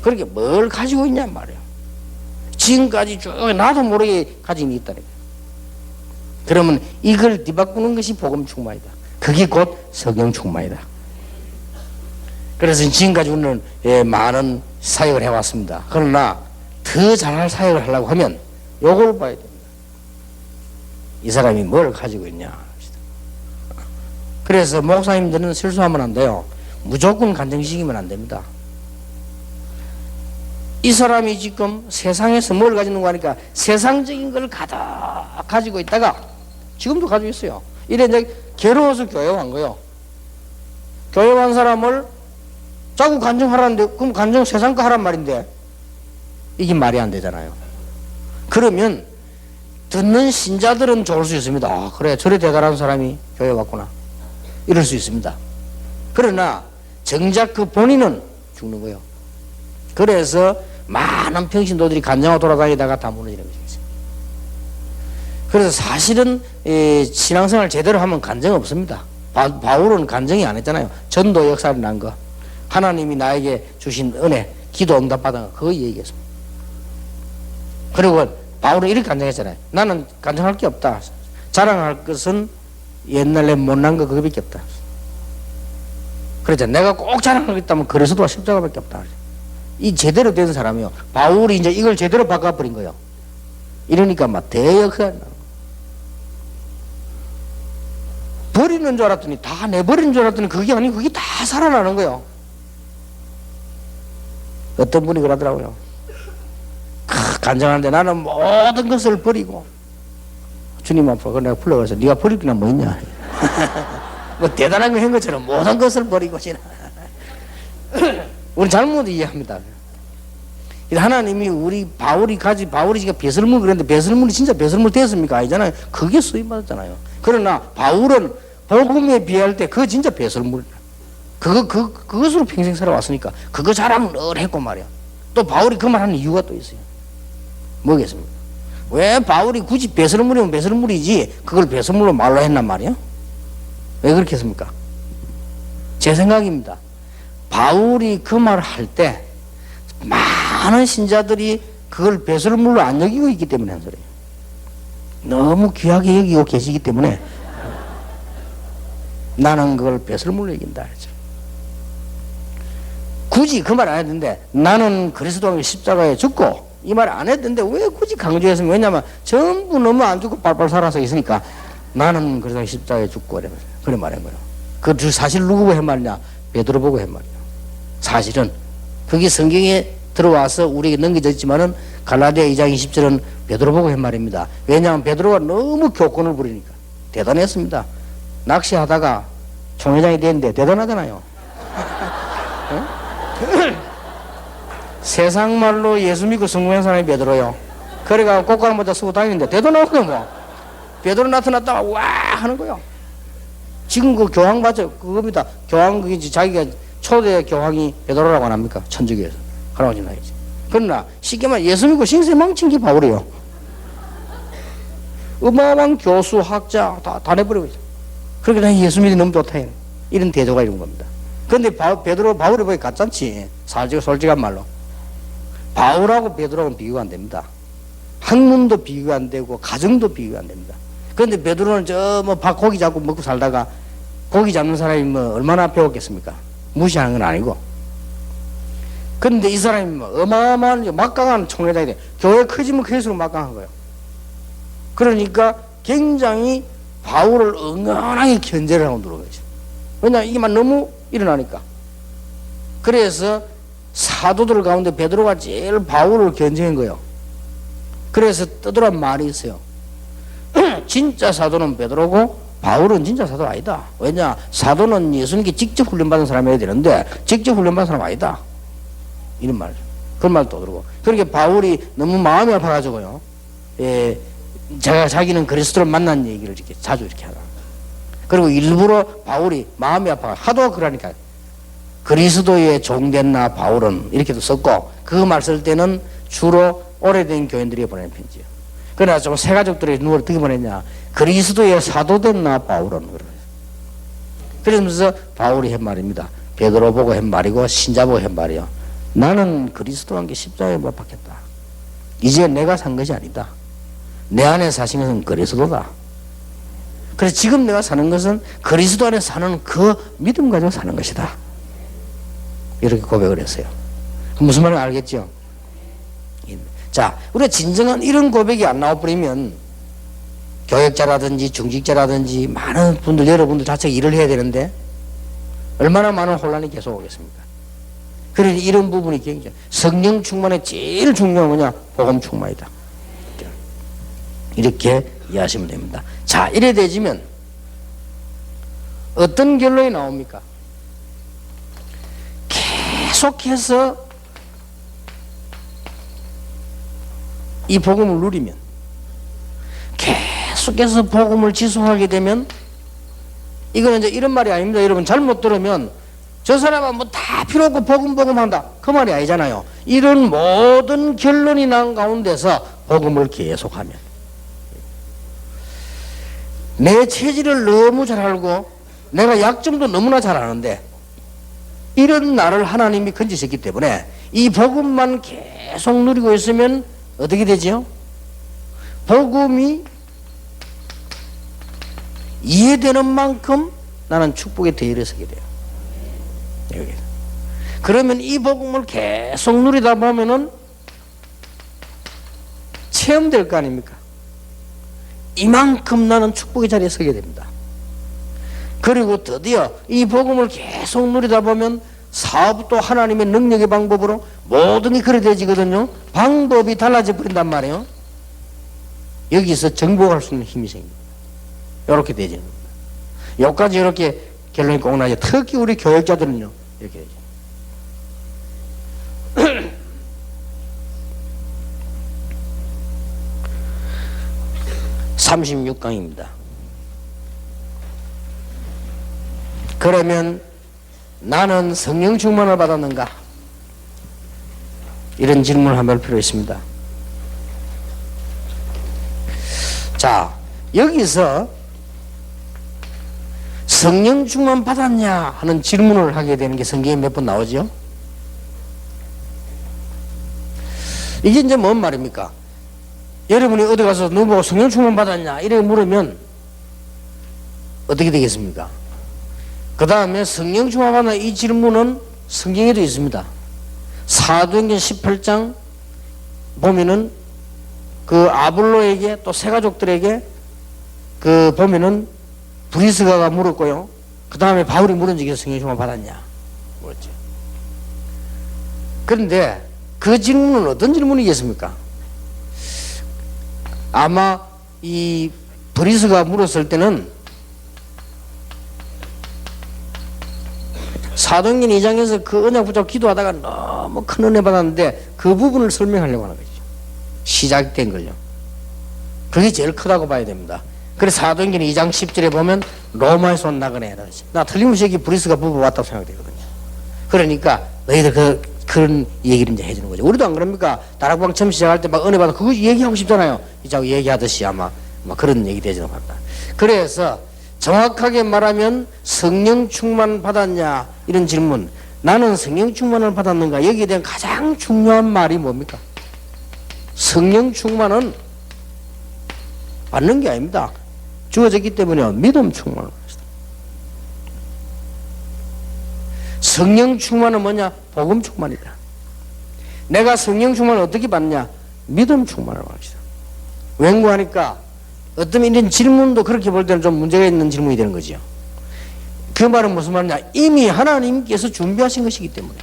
그러니까 뭘 가지고 있냐 말이에요. 지금까지 쭉 나도 모르게 가지고 있다니까. 그러면 이걸 뒤바꾸는 것이 복음 충만이다. 그게 곧 성령 충만이다. 그래서 지금까지 우리는 많은 사역을 해왔습니다. 그러나 더 잘할 사역을 하려고 하면 요걸 봐야 됩니다. 이 사람이 뭘 가지고 있냐. 그래서 목사님들은 실수하면 안 돼요. 무조건 간증시키면 안 됩니다. 이 사람이 지금 세상에서 뭘 가지는 거 하니까 세상적인 걸 가득 가지고 있다가 지금도 가지고 있어요. 이래 이제 괴로워서 교회 온 거예요. 교회 온 사람을 자꾸 간증하라는데 그럼 간증 세상 거 하란 말인데 이게 말이 안 되잖아요. 그러면 듣는 신자들은 좋을 수 있습니다. 아, 그래 저래 대단한 사람이 교회 왔구나. 이럴 수 있습니다. 그러나 정작 그 본인은 죽는 거예요. 그래서 많은 평신도들이 간증하고 돌아다니다가 다 무너지는 것이죠. 그래서 사실은 신앙생활 제대로 하면 간증 없습니다. 바울은 간증이 안 했잖아요. 전도 역사를 난 거. 하나님이 나에게 주신 은혜, 기도 응답 받은 거, 그거 얘기했습니다. 그리고 바울은 이렇게 간증했잖아요. 나는 간증할 게 없다. 자랑할 것은 옛날에 못난 거 그거밖에 없다. 그렇죠. 내가 꼭 자랑하겠다면 그리스도와 십자가밖에 없다. 이 제대로 된 사람이요. 바울이 이제 이걸 제대로 바꿔버린 거예요. 이러니까 막 대역사가 나는 거예요. 버리는 줄 알았더니 다 내버리는 줄 알았더니 그게 아니고 그게 다 살아나는 거예요. 어떤 분이 그러더라고요. 간증하는데 나는 모든 것을 버리고 주님 앞으로 내가 불러가서 네가 버릴 게나 뭐 있냐. 뭐 대단한 거 한 것처럼 모든 것을 버리고 지나. 우리 잘못 이해합니다. 하나님이 바울이 지금 배설물 그랬는데 배설물이 진짜 배설물 됐습니까? 아니잖아요. 그게 쓰임받았잖아요. 그러나 바울은 복음에 비할 때 그거 진짜 배설물. 그것으로 평생 살아왔으니까 그거 자랑을 늘 했고 말이야. 또 바울이 그 말 하는 이유가 또 있어요. 뭐겠습니까? 왜 바울이 굳이 배설물이면 배설물이지 그걸 배설물로 말로 했단 말이에요? 왜 그렇게 했습니까? 제 생각입니다. 바울이 그 말을 할 때 많은 신자들이 그걸 배설물로 안 여기고 있기 때문에 한 소리예요. 너무 귀하게 여기고 계시기 때문에 나는 그걸 배설물로 여긴다 했죠. 굳이 그 말 안 했는데 나는 그리스도와 십자가에 죽고 이 말 안 했는데 왜 굳이 강조했으면, 왜냐면 전부 너무 안 죽고 빨빨 살아서 있으니까 나는 그리스도와 십자가에 죽고 그래 말한 거예요. 그 사실 누구 보고 한 말이냐? 베드로 보고 한 말이에요. 사실은 그게 성경에 들어와서 우리에게 넘겨져 있지만은 갈라디아 2장 20절은 베드로 보고 한 말입니다. 왜냐하면 베드로가 너무 교권을 부리니까. 대단했습니다. 낚시하다가 총회장이 됐는데 대단하잖아요. 세상 말로 예수 믿고 성공한 사람이 베드로요. 그래가 꽃가루마다 쓰고 다니는데 대단하고요 뭐. 베드로 나타났다가 와 하는 거요. 지금 그 교황 맞죠? 그겁니다. 교황 그게 자기가 초대 교황이 베드로라고 안 합니까? 천주교에서. 그러고 나이지. 그러나 쉽게 말해 예수 믿고 신세 망친 게 바울이요. 어마어마한 교수, 학자 다 내버리고 있어. 그렇게 난 예수 믿이 너무 좋다. 이런 대조가 이런 겁니다. 그런데 베드로 바울이 보기 가짠지. 솔직한 말로. 바울하고 베드로하고는 비교가 안 됩니다. 학문도 비교가 안 되고 가정도 비교가 안 됩니다. 그런데 베드로는 고기 잡고 먹고 살다가 고기 잡는 사람이 얼마나 배웠겠습니까? 무시하는 건 아니고. 그런데 이 사람이 어마어마한 막강한 총회장이 돼. 교회 커지면 클수록 막강한 거예요. 그러니까 굉장히 바울을 응원하게 견제를 하고 들어오는 거죠. 왜냐하면 이게 너무 일어나니까. 그래서 사도들 가운데 베드로가 제일 바울을 견제한 거예요. 그래서 떠들어간 말이 있어요. 진짜 사도는 베드로고 바울은 진짜 사도 아니다. 왜냐? 사도는 예수님께 직접 훈련받은 사람이어야 되는데 직접 훈련받은 사람 아니다. 이런 말. 그런 말도 들고. 그러니까 바울이 너무 마음이 아파가지고요. 자기는 그리스도를 만난 얘기를 이렇게 자주 이렇게 하다. 그리고 일부러 바울이 마음이 아파 하도 그러니까 그리스도의 종된 나 바울은 이렇게도 썼고, 그 말 쓸 때는 주로 오래된 교인들이 보내는 편지예요. 그러나 좀 새 가족들이 누구를 어떻게 보냈냐? 그리스도의 사도된 나 바울은. 그러면서 바울이 한 말입니다. 베드로 보고 한 말이고 신자 보고 한 말이요. 나는 그리스도와 함께 십자가에 못 박혔다. 이제 내가 산 것이 아니다. 내 안에 사신 것은 그리스도다. 그래서 지금 내가 사는 것은 그리스도 안에 사는 그 믿음 가지고 사는 것이다. 이렇게 고백을 했어요. 무슨 말인지 알겠죠? 자, 우리가 진정한 이런 고백이 안 나와버리면 교역자라든지 중직자라든지 많은 분들, 여러분들 자체가 일을 해야 되는데 얼마나 많은 혼란이 계속 오겠습니까? 그래서 이런 부분이 굉장히 성령 충만의 제일 중요한 뭐냐? 복음 충만이다. 이렇게 이해하시면 됩니다. 자, 이래 되지면 어떤 결론이 나옵니까? 계속해서 이 복음을 누리면, 계속해서 복음을 지속하게 되면, 이거는 이제 이런 말이 아닙니다. 여러분 잘못 들으면 저 사람은 뭐 다 필요 없고 복음 한다, 그 말이 아니잖아요. 이런 모든 결론이 난 가운데서 복음을 계속하면, 내 체질을 너무 잘 알고 내가 약점도 너무나 잘 아는데 이런 나를 하나님이 건지셨기 때문에 이 복음만 계속 누리고 있으면 어떻게 되죠? 복음이 이해되는 만큼 나는 축복의 대열에 서게 돼요. 여기. 그러면 이 복음을 계속 누리다 보면은 체험될 거 아닙니까? 이만큼 나는 축복의 자리에 서게 됩니다. 그리고 드디어 이 복음을 계속 누리다 보면 사업도 하나님의 능력의 방법으로 모든 게 그래 되지거든요. 방법이 달라져 버린단 말이에요. 여기서 정복할 수 있는 힘이 생깁니다. 이렇게 되지는 겁니다. 여기까지 이렇게 결론이 꼭 나죠. 특히 우리 교역자들은요, 이렇게 되죠. 36강입니다. 그러면 나는 성령 충만을 받았는가? 이런 질문을 한번 할 필요 있습니다. 자, 여기서 성령 충만 받았냐 하는 질문을 하게 되는 게 성경에 몇 번 나오죠. 이게 이제 뭔 말입니까? 여러분이 어디 가서 누구 성령 충만 받았냐 이렇게 물으면 어떻게 되겠습니까? 그 다음에 성령 충만 받았냐 이 질문은 성경에도 있습니다. 사도행전 18장 보면은 그 아볼로에게 또 세 가족들에게 그 보면은 브리스가가 물었고요. 그 다음에 바울이 물은 적에서 성령 충만 받았냐 물었죠. 그런데 그 질문은 어떤 질문이겠습니까? 아마 이 브리스가 물었을 때는 사도행전 2장에서 그 언약 붙잡고 기도하다가 너무 큰 은혜 받았는데 그 부분을 설명하려고 하는 거죠. 시작된 걸요. 그게 제일 크다고 봐야 됩니다. 그래서 사도행전 2장 10절에 보면 로마에서 온 나그네. 나 틀림없이 여기 브리스가 부부 왔다고 생각되거든요. 그러니까 너희들 그런 얘기를 이제 해주는 거죠. 우리도 안 그럽니까? 다락방 처음 시작할 때 막 은혜 받아 그거 얘기하고 싶잖아요. 이자고 얘기하듯이 아마 그런 얘기 되지는 않다. 그래서 정확하게 말하면 성령 충만 받았냐 이런 질문, 나는 성령 충만을 받았는가, 여기에 대한 가장 중요한 말이 뭡니까? 성령 충만은 받는 게 아닙니다. 주어졌기 때문에 믿음 충만을 받았다. 성령 충만은 뭐냐? 복음 충만이다. 내가 성령 충만을 어떻게 받냐? 믿음 충만을 받았다. 왠고하니까 어떤 이런 질문도 그렇게 볼 때는 좀 문제가 있는 질문이 되는 거죠. 그 말은 무슨 말이냐? 이미 하나님께서 준비하신 것이기 때문에.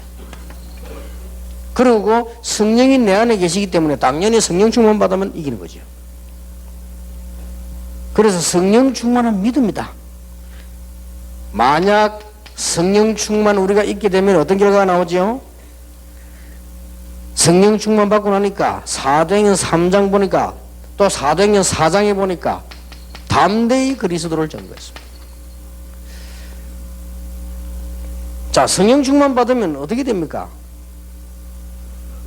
그리고 성령이 내 안에 계시기 때문에 당연히 성령 충만 받으면 이기는 거죠. 그래서 성령 충만은 믿음이다. 만약 성령 충만 우리가 있게 되면 어떤 결과가 나오죠? 성령 충만 받고 나니까 사도행전 3장 보니까 또 사도행전 4장에 보니까 담대히 그리스도를 전거했습니다. 자, 성령 충만 받으면 어떻게 됩니까?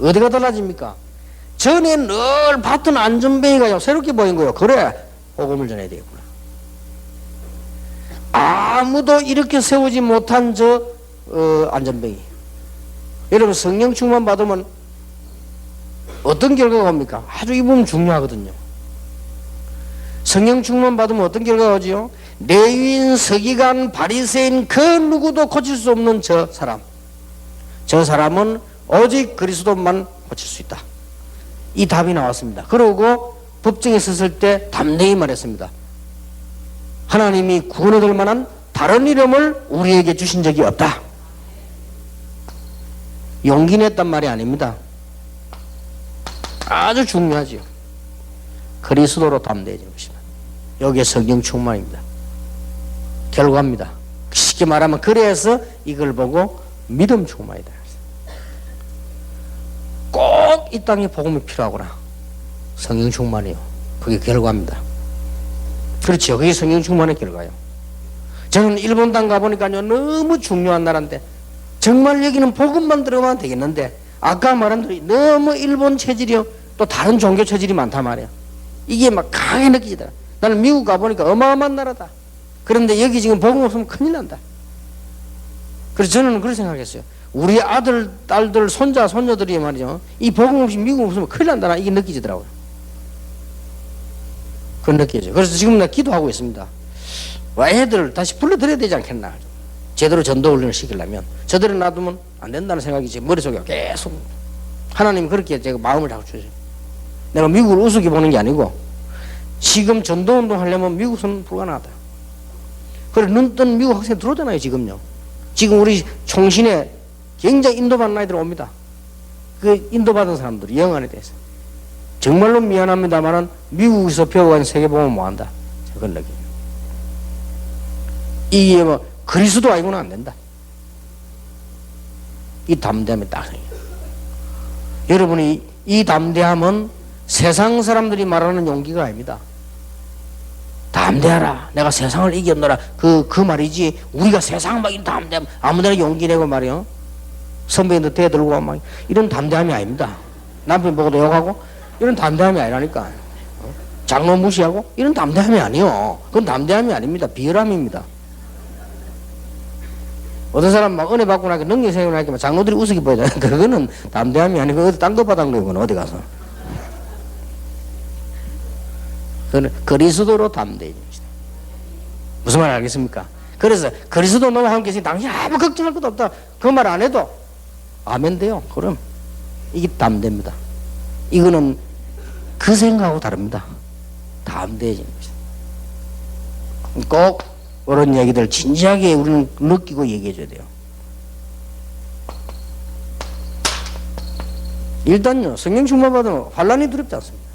어디가 달라집니까? 전에 늘 봤던 안전뱅이가 새롭게 보인 거예요. 그래, 복음을 전해야 되겠구나. 아무도 이렇게 세우지 못한 안전뱅이. 여러분, 성령 충만 받으면 어떤 결과가 옵니까? 아주 이 부분 중요하거든요. 성령 충만 받으면 어떤 결과가 오지요? 레위인, 서기관, 바리새인 그 누구도 고칠 수 없는 저 사람은 오직 그리스도만 고칠 수 있다. 이 답이 나왔습니다. 그러고 법정에 섰을 때 담대히 말했습니다. 하나님이 구원을 얻을 만한 다른 이름을 우리에게 주신 적이 없다. 용기 냈단 말이 아닙니다. 아주 중요하지요. 그리스도로 담대해지는 것입니다. 여기에 성령 충만입니다. 결과입니다. 쉽게 말하면 그래서 이걸 보고 믿음 충만이다. 꼭 이 땅에 복음이 필요하구나. 성령 충만이요. 그게 결과입니다. 그렇죠. 그게 성령 충만의 결과예요. 저는 일본 땅 가보니까요, 너무 중요한 나라인데 정말 여기는 복음만 들어가면 되겠는데 아까 말한 대로 너무 일본 체질이요, 또 다른 종교 체질이 많단 말이에요. 이게 막 강하게 느껴지더라. 나는 미국 가보니까 어마어마한 나라다. 그런데 여기 지금 복음 없으면 큰일 난다. 그래서 저는 그렇게 생각했어요. 우리 아들, 딸들, 손자, 손녀들이 말이죠, 이 복음 없이 미국 없으면 큰일 난다. 이게 느껴지더라고요. 그건 느껴져요. 그래서 지금 나 기도하고 있습니다. 와, 애들 다시 불러들여야 되지 않겠나. 제대로 전도 훈련을 시키려면 저대로 놔두면 안 된다는 생각이 제 머릿속에 계속. 하나님이 그렇게 제가 마음을 자꾸 주세요. 내가 미국을 우습게 보는 게 아니고 지금 전도 운동 하려면 미국은 불가능하다. 그래, 눈 뜬 미국 학생 들어오잖아요. 지금요. 지금 우리 총신에 굉장히 인도받는 아이들 옵니다. 그 인도받은 사람들이 영 안에 대해서 정말로 미안합니다만은 미국에서 배워가는 세계보면 뭐한다. 그걸 느껴요. 이게 뭐 그리스도 아니고는 안 된다. 이 담대함이 딱 생겨요. 여러분이 이 담대함은 세상 사람들이 말하는 용기가 아닙니다. 담대하라. 내가 세상을 이겼노라. 그 말이지. 우리가 세상 막 담대함 아무데나 용기 내고 말이요. 선배님들 대들고 막 이런 담대함이 아닙니다. 남편 보고도 욕하고 이런 담대함이 아니라니까. 장로 무시하고? 이런 담대함이 아니요. 그건 담대함이 아닙니다. 비열함입니다. 어떤 사람 막 은혜 받고 나니까 능력 생기고 나니까 장로들이 우습게 보이잖아요. 그거는 담대함이 아니고 어디 땅도 바닥 놓이고 어디 가서. 그는 그리스도로 담대해집니다. 무슨 말 알겠습니까? 그래서 그리스도 너와 함께 있으니 당신 아무 걱정할 것도 없다. 그 말 안 해도 아멘 돼요. 그럼 이게 담대입니다. 이거는 그 생각하고 다릅니다. 담대해지는 것이다. 꼭 그런 얘기들 진지하게 우리는 느끼고 얘기해 줘야 돼요. 일단요, 성령 충만 받으면 환란이 두렵지 않습니다.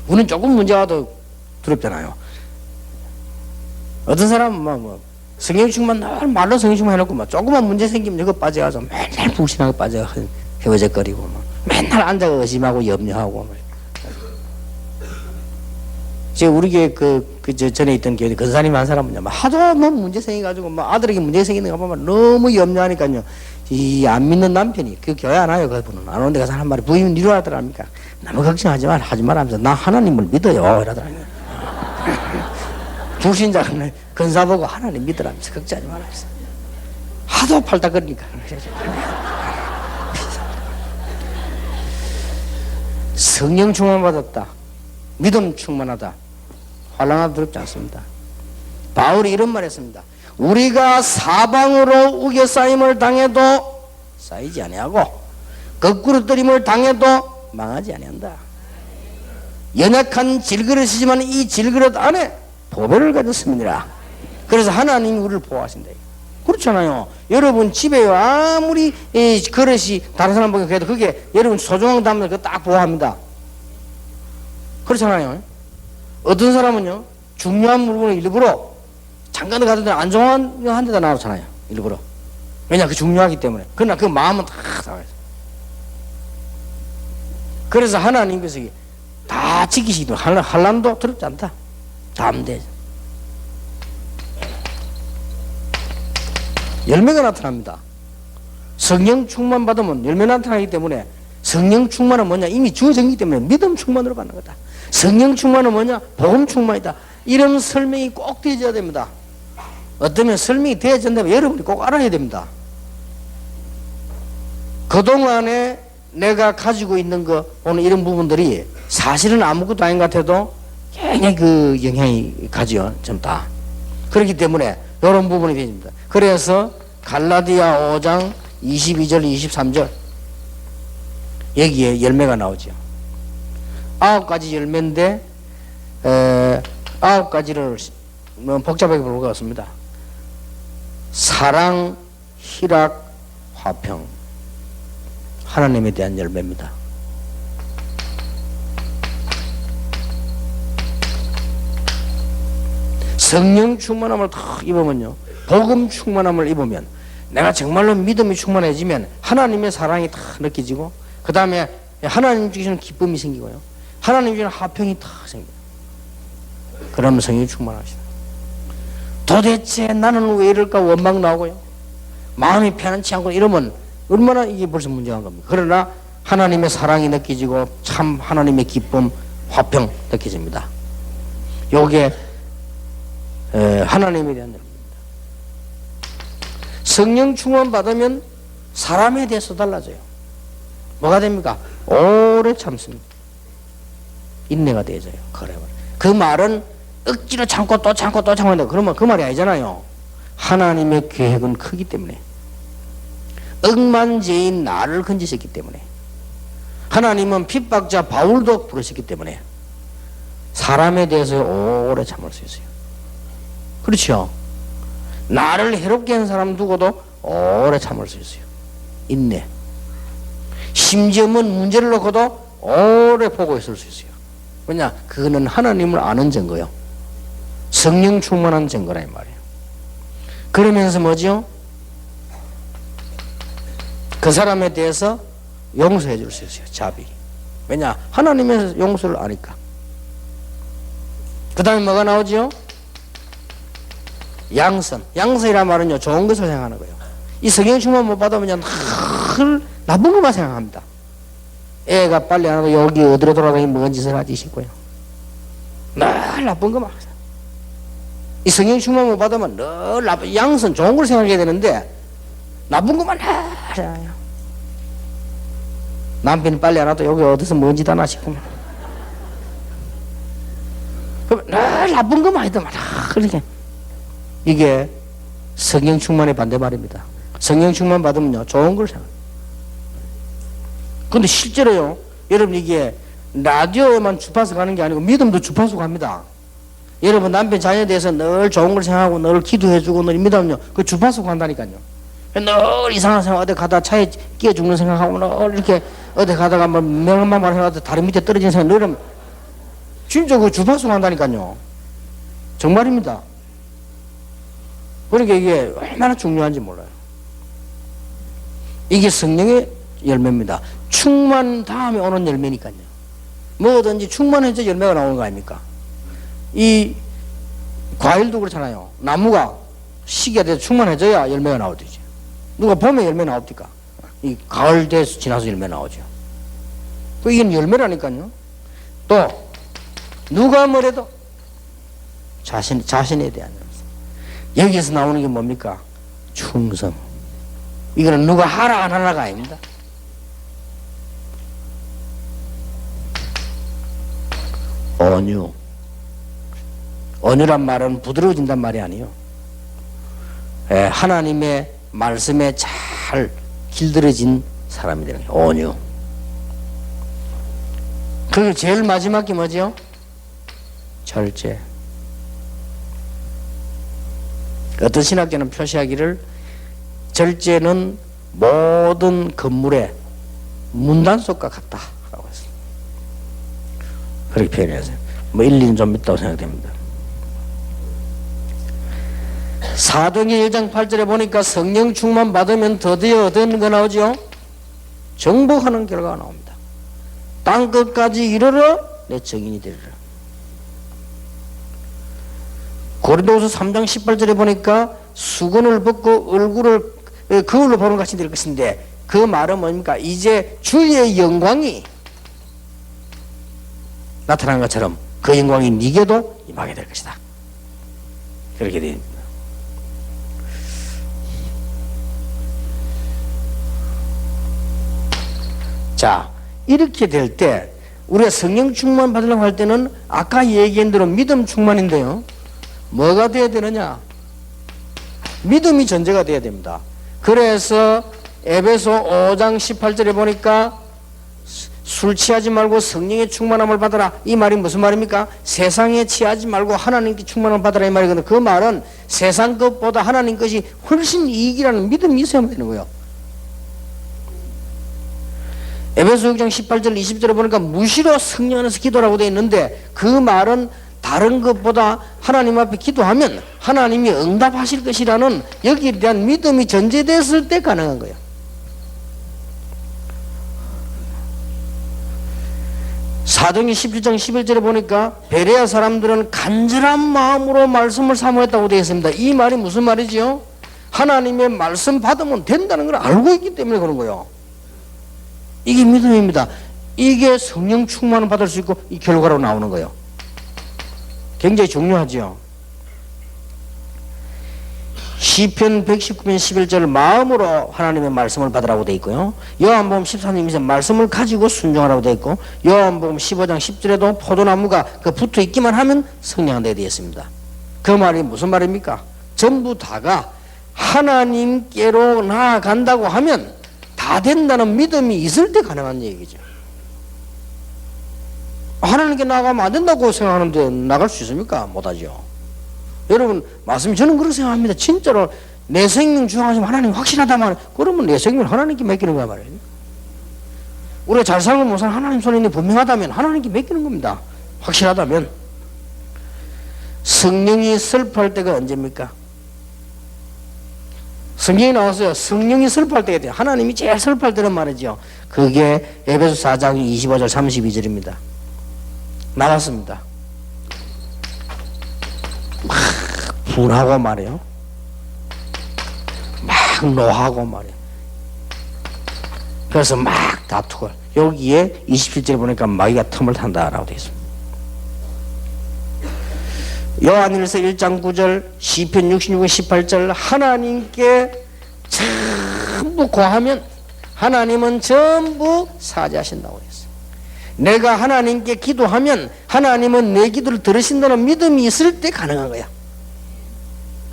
우리는 조금 문제가 더 두렵잖아요. 어떤 사람은 막 성령 충만 늘 말로 성령 충만 해놓고 막 조그만 문제 생기면 저거 빠져가서 맨날 불신하게 빠져 헤어져거리고 막 맨날 앉아가 의심하고 염려하고 막. 제가 우리 교회 전에 있던 교회 근사님 한 사람은요, 막 하도 뭐 문제 생겨가지고 막 아들에게 문제 생기는 거 보면 너무 염려하니까요, 이 안 믿는 남편이 그 교회 안 와요. 그분은 안 오는데 가서 하는 말이 부인 위로하더랍니까? 너무 걱정하지 마, 하지 말하면서 나 하나님을 믿어요 이러더라고요. 불신자는 근사 보고 하나님 믿으라면서 걱정하지 말아면서 하도 팔딱거리니까. 성령 충만 받았다, 믿음 충만하다, 환난하다 두렵지 않습니다. 바울이 이런 말 했습니다. 우리가 사방으로 우겨싸임을 당해도 쌓이지 아니하고 거꾸로 뜨림을 당해도 망하지 아니한다. 연약한 질그릇이지만 이 질그릇 안에 보배를 가졌습니다. 그래서 하나님이 우리를 보호하신다. 그렇잖아요. 여러분 집에요, 아무리 이 그릇이 다른 사람 보기에 그래도 그게 여러분 소중한 거 담으면 그거 딱 보호합니다. 그렇잖아요. 어떤 사람은요, 중요한 물건을 일부러 잠깐 가던데 안 좋아한 한 데다 놔놓잖아요. 일부러. 왜냐, 그 중요하기 때문에. 그러나 그 마음은 다 살아있어요. 그래서 하나님께서 다 지키시기 때문에 환난도 두렵지 않다. 담대. 열매가 나타납니다. 성령 충만 받으면 열매 나타나기 때문에, 성령 충만은 뭐냐, 이미 주어져 있기 때문에 믿음 충만으로 받는 거다. 성령 충만은 뭐냐, 복음 충만이다. 이런 설명이 꼭 되어져야 됩니다. 어쩌면 설명이 되어진다면 여러분이 꼭 알아야 됩니다. 그동안에 내가 가지고 있는 거 오늘 이런 부분들이 사실은 아무것도 아닌 것 같아도 굉장히 그 영향이 가죠. 좀 다. 그렇기 때문에 이런 부분이 되집니다. 그래서 갈라디아 5장 22절 23절 여기에 열매가 나오죠. 9가지 열매인데 9가지를 복잡하게 볼 것 같습니다. 사랑, 희락, 화평, 하나님에 대한 열매입니다. 성령 충만함을 탁 입으면요, 복음 충만함을 입으면, 내가 정말로 믿음이 충만해지면 하나님의 사랑이 탁 느껴지고, 그 다음에 하나님 주시는 기쁨이 생기고요, 하나님 주시는 화평이 탁 생겨요. 그러면 성령이 충만하시다. 도대체 나는 왜 이럴까 원망 나오고요, 마음이 편안치 않고 이러면 얼마나 이게 벌써 문제가 겁니까? 그러나 하나님의 사랑이 느껴지고 참 하나님의 기쁨, 화평 느껴집니다. 요게 하나님에 대한 열매입니다. 성령 충만 받으면 사람에 대해서 달라져요. 뭐가 됩니까? 오래 참습니다. 인내가 되어져요. 그 말은 억지로 참고 또 참고 또 참고 한다, 그러면 그 말이 아니잖아요. 하나님의 계획은 크기 때문에, 억만죄인 나를 건지셨기 때문에, 하나님은 핍박자 바울도 부르셨기 때문에 사람에 대해서 오래 참을 수 있어요. 그렇죠? 나를 해롭게 한 사람 두고도 오래 참을 수 있어요. 인내. 심지어는 문제를 놓고도 오래 보고 있을 수 있어요. 왜냐? 그거는 하나님을 아는 증거요. 성령 충만한 증거라 이 말이에요. 그러면서 뭐죠? 그 사람에 대해서 용서해 줄 수 있어요. 자비. 왜냐? 하나님의 용서를 아니까. 그 다음에 뭐가 나오죠? 양선. 양선이란 말은요, 좋은 것을 생각하는 거예요. 이 성령 충만 못 받으면 늘 나쁜 것만 생각합니다. 애가 빨리 안 와도 여기 어디로 돌아다니면 뭔 짓을 하지 싶고요. 나쁜 것만. 이 성령 충만 못 받으면 늘 나쁜, 양선 좋은 걸 생각해야 되는데 나쁜 것만 하잖아요. 남편이 빨리 안 와도 여기 어디서 먼지 다 나시구만. 그럼 늘 나쁜 것만 하더만 그렇게. 이게 성령 충만의 반대 말입니다. 성령 충만 받으면요 좋은 걸 생각. 근데 실제로요 여러분 이게 라디오에만 주파수 가는 게 아니고 믿음도 주파수 갑니다. 여러분 남편 자녀에 대해서 늘 좋은 걸 생각하고 늘 기도해주고 늘 믿으면요 그 주파수 간다니까요. 늘 이상한 생각 어디 가다 차에 끼어 죽는 생각하고 늘 이렇게 어디 가다가 뭐 명함만 말해도 다리 밑에 떨어지는 생각 늘 진짜 그 주파수 간다니까요. 정말입니다. 그러니까 이게 얼마나 중요한지 몰라요. 이게 성령의 열매입니다. 충만 다음에 오는 열매니까요. 뭐든지 충만해져 열매가 나오는 거 아닙니까? 이 과일도 그렇잖아요. 나무가 시기가 돼서 충만해져야 열매가 나오듯이. 누가 봄에 열매 나옵니까? 이 가을 돼서 지나서 열매 나오죠. 이건 열매라니까요. 또 누가 뭐래도 자신에 대한 여기에서 나오는 게 뭡니까? 충성. 이거는 누가 하라 안 하라가 아닙니다. 온유. 온유란 말은 부드러워진단 말이 아니에요. 하나님의 말씀에 잘 길들여진 사람이 되는 거예요. 온유. 그리고 제일 마지막 게 뭐죠? 절제. 어떤 신학자는 표시하기를 절제는 모든 건물의 문단속과 같다라고 했어요. 그렇게 표현했어요. 뭐 일리는 좀 있다고 생각됩니다. 사도행전 1장 8절에 보니까 성령 충만 받으면 드디어 어떤 거 나오죠? 정복하는 결과가 나옵니다. 땅 끝까지 이르러 내 증인이 되리라. 고린도후서 3장 18절에 보니까 수건을 벗고 얼굴을 거울로 보는 것이 될 것인데 그 말은 뭡니까? 이제 주의 영광이 나타난 것처럼 그 영광이 네게도 임하게 될 것이다. 그렇게 됩니다. 자, 이렇게 될 때 우리가 성령 충만 받으려고 할 때는 아까 얘기한 대로 믿음 충만인데요. 뭐가 돼야 되느냐? 믿음이 전제가 돼야 됩니다. 그래서 에베소 5장 18절에 보니까 술 취하지 말고 성령의 충만함을 받아라. 이 말이 무슨 말입니까? 세상에 취하지 말고 하나님께 충만함을 받아라 이 말이거든요. 그 말은 세상 것보다 하나님 것이 훨씬 이익이라는 믿음이 있어야 되는 거예요. 에베소 6장 18절 20절에 보니까 무시로 성령 안에서 기도라고 되어 있는데 그 말은 다른 것보다 하나님 앞에 기도하면 하나님이 응답하실 것이라는 여기에 대한 믿음이 전제됐을 때 가능한 거예요. 사도행전 17장 11절에 보니까 베레아 사람들은 간절한 마음으로 말씀을 사모했다고 되어 있습니다. 이 말이 무슨 말이죠? 하나님의 말씀 받으면 된다는 걸 알고 있기 때문에 그런 거예요. 이게 믿음입니다. 이게 성령 충만을 받을 수 있고 이 결과로 나오는 거예요. 굉장히 중요하죠. 시편 119편 11절 마음으로 하나님의 말씀을 받으라고 되어 있고요. 요한복음 13장 20절 말씀을 가지고 순종하라고 되어 있고 요한복음 15장 10절에도 포도나무가 그 붙어 있기만 하면 성령한다고 되어 있습니다. 그 말이 무슨 말입니까? 전부 다가 하나님께로 나아간다고 하면 다 된다는 믿음이 있을 때 가능한 얘기죠. 하나님께 나가면 안 된다고 생각하는데 나갈 수 있습니까? 못하죠. 여러분 말씀이 저는 그렇게 생각합니다. 진짜로 내 생명 주장하시면 하나님 확실하다만 그러면 내 생명을 하나님께 맡기는 거야 말이에요. 우리가 잘 살고 못 살고 하나님 손에 분명하다면 하나님께 맡기는 겁니다. 확실하다면. 성령이 슬퍼할 때가 언제입니까? 성경이 나왔어요. 성령이 슬퍼할 때가 돼요. 하나님이 제일 슬퍼할 때는 말이죠. 그게 에베소 4장 25절 32절입니다. 나왔습니다. 막 분하고 말이에요. 막 노하고 말이에요. 그래서 막 다투고 여기에 27절에 보니까 마귀가 틈을 탄다라고 되어 있습니다. 요한일서 1장 9절, 시편 66편 18절, 하나님께 전부 고하면 하나님은 전부 사죄하신다고 했어요. 내가 하나님께 기도하면 하나님은 내 기도를 들으신다는 믿음이 있을 때 가능한 거야.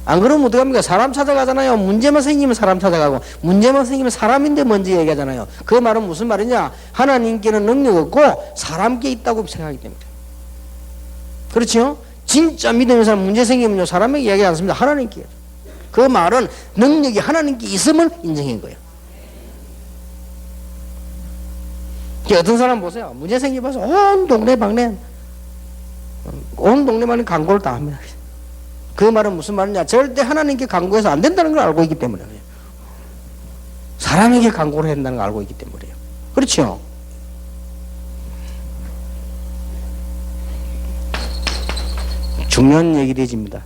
안 그러면 어떡합니까? 사람 찾아가잖아요. 문제만 생기면 사람 찾아가고, 문제만 생기면 사람인데 먼저 얘기하잖아요. 그 말은 무슨 말이냐? 하나님께는 능력 없고 사람께 있다고 생각하기 때문에. 그렇죠? 진짜 믿음의 사람 문제 생기면요, 사람에게 이야기하지 않습니다. 하나님께. 그 말은 능력이 하나님께 있음을 인정한 거예요. 어떤 사람 보세요. 문제 생기면서 온 동네방네, 온 동네방네 광고를 다 합니다. 그 말은 무슨 말이냐? 절대 하나님께 간구해서 안 된다는 걸 알고 있기 때문에 그래요. 사람에게 간구를 해야 된다는 걸 알고 있기 때문에요. 그렇죠? 중요한 얘기 되집니다.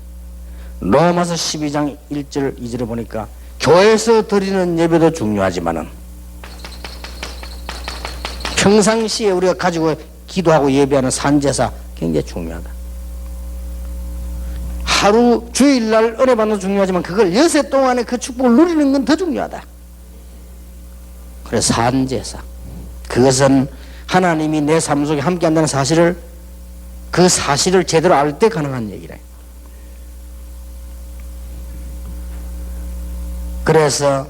로마서 12장 1절 2절을 보니까 교회에서 드리는 예배도 중요하지만은 평상시에 우리가 가지고 기도하고 예배하는 산제사 굉장히 중요하다. 하루 주일날 은혜 받는 것도 중요하지만 그걸 여세 동안에 그 축복을 누리는 건 더 중요하다. 그래서 산제사, 그것은 하나님이 내 삶 속에 함께 한다는 사실을, 그 사실을 제대로 알 때 가능한 얘기라. 그래서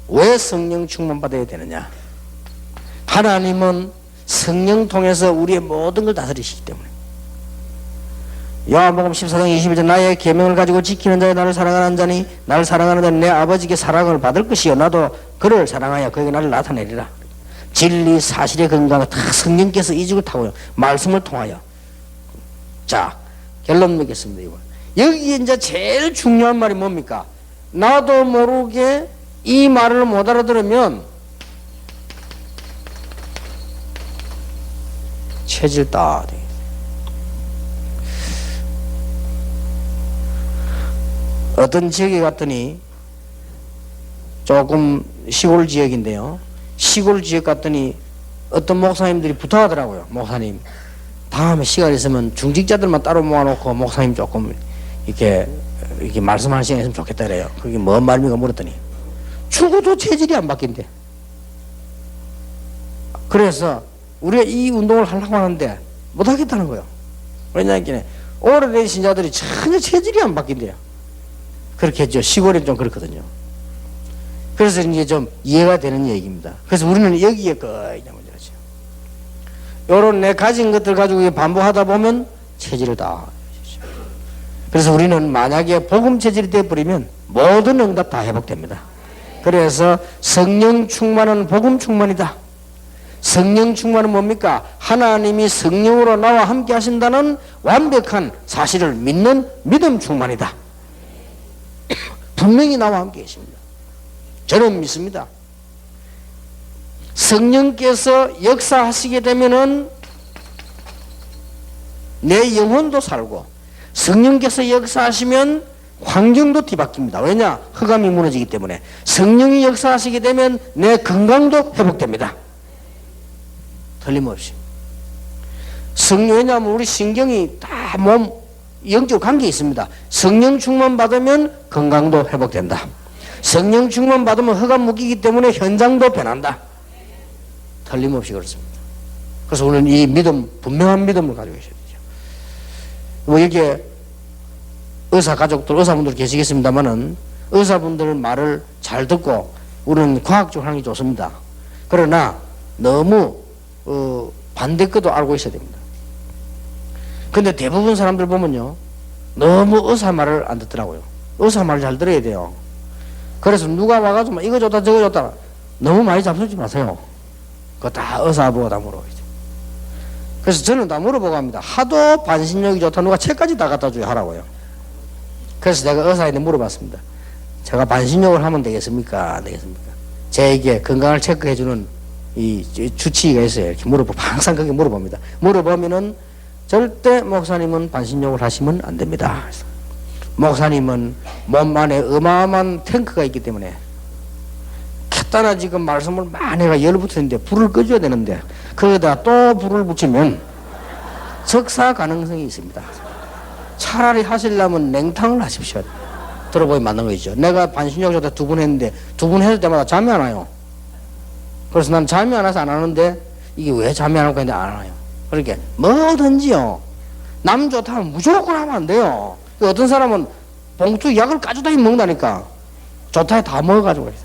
왜 성령 충만 받아야 되느냐? 하나님은 성령 통해서 우리의 모든 걸 다스리시기 때문에. 요한복음 14장 21절, 나의 계명을 가지고 지키는 자여 나를 사랑하는 자니 나를 사랑하는 자는 내 아버지께 사랑을 받을 것이요 나도 그를 사랑하여 그에게 나를 나타내리라. 진리 사실의 건강은 다 성령께서 이직을 타고요, 말씀을 통하여. 자, 결론 맺겠습니다. 이번 여기 이제 제일 중요한 말이 뭡니까? 나도 모르게 이 말을 못 알아들으면 체질 따. 어떤 지역에 갔더니, 조금 시골 지역인데요, 시골 지역 갔더니 어떤 목사님들이 부탁하더라고요. 목사님, 다음에 시간 있으면 중직자들만 따로 모아놓고 목사님 조금 이렇게 말씀하는 시간이 있으면 좋겠다 그래요. 그게 뭔 말입니까 물었더니 죽어도 체질이 안 바뀐대. 그래서 우리가 이 운동을 하려고 하는데 못하겠다는 거예요. 왜냐하면 오래된 신자들이 전혀 체질이 안 바뀐대요. 그렇게 했죠. 시골엔 좀 그렇거든요. 그래서 이제 좀 이해가 되는 얘기입니다. 그래서 우리는 여기에 거의 문제죠. 요런 내 가진 것들 가지고 반복하다 보면 체질을 다. 그래서 우리는 만약에 복음 체질이 되어버리면 모든 응답 다 회복됩니다. 그래서 성령 충만은 복음 충만이다. 성령 충만은 뭡니까? 하나님이 성령으로 나와 함께 하신다는 완벽한 사실을 믿는 믿음 충만이다. 분명히 나와 함께 계십니다. 저는 믿습니다. 성령께서 역사하시게 되면은 내 영혼도 살고, 성령께서 역사하시면 환경도 뒤바뀝니다. 왜냐? 흑암이 무너지기 때문에. 성령이 역사하시게 되면 내 건강도 회복됩니다. 틀림없이. 왜냐하면 우리 신경이 다 몸, 영적 관계 있습니다. 성령 충만 받으면 건강도 회복된다. 성령 충만 받으면 흑암 묶이기 때문에 현장도 변한다. 틀림없이 그렇습니다. 그래서 우리는 이 믿음, 분명한 믿음을 가지고 계셔야 되죠. 뭐 이렇게 의사분들 계시겠습니다만은 의사분들 말을 잘 듣고 우리는 과학적으로 하는 게 좋습니다. 그러나 너무 반대 것도 알고 있어야 됩니다. 근데 대부분 사람들 보면요, 너무 의사 말을 안 듣더라고요. 의사 말을 잘 들어야 돼요. 그래서 누가 와가지고 이거 좋다 저거 좋다 너무 많이 잡수지 마세요. 그거 다 의사 보고 다 물어보죠. 그래서 저는 다 물어보고 합니다. 하도 반신욕이 좋다 누가 책까지 다 갖다 줘야 하라고요. 그래서 내가 의사한테 물어봤습니다. 제가 반신욕을 하면 되겠습니까? 안 되겠습니까? 제에게 건강을 체크해주는 이 주치의가 있어요. 이렇게 물어보고 항상 그렇게 물어봅니다. 물어보면은 절대 목사님은 반신욕을 하시면 안 됩니다. 목사님은 몸 안에 어마어마한 탱크가 있기 때문에 켰다나 지금 말씀을 많이 해가 열 붙었는데 불을 꺼줘야 되는데 거기다 또 불을 붙이면 적사 가능성이 있습니다. 차라리 하시려면 냉탕을 하십시오. 들어보기 맞는 거죠. 내가 반신욕 조사 2번 했는데 2번 했을 때마다 잠이 안 와요. 그래서 난 잠이 안 와서 안 하는데 이게 왜 잠이 안 올까 했는데 안 와요. 그러니까 뭐든지요. 남 좋다 하면 무조건 하면 안 돼요. 어떤 사람은 봉투 약을 가져다 먹는다니까. 좋다 해 다 먹어가지고 그래서.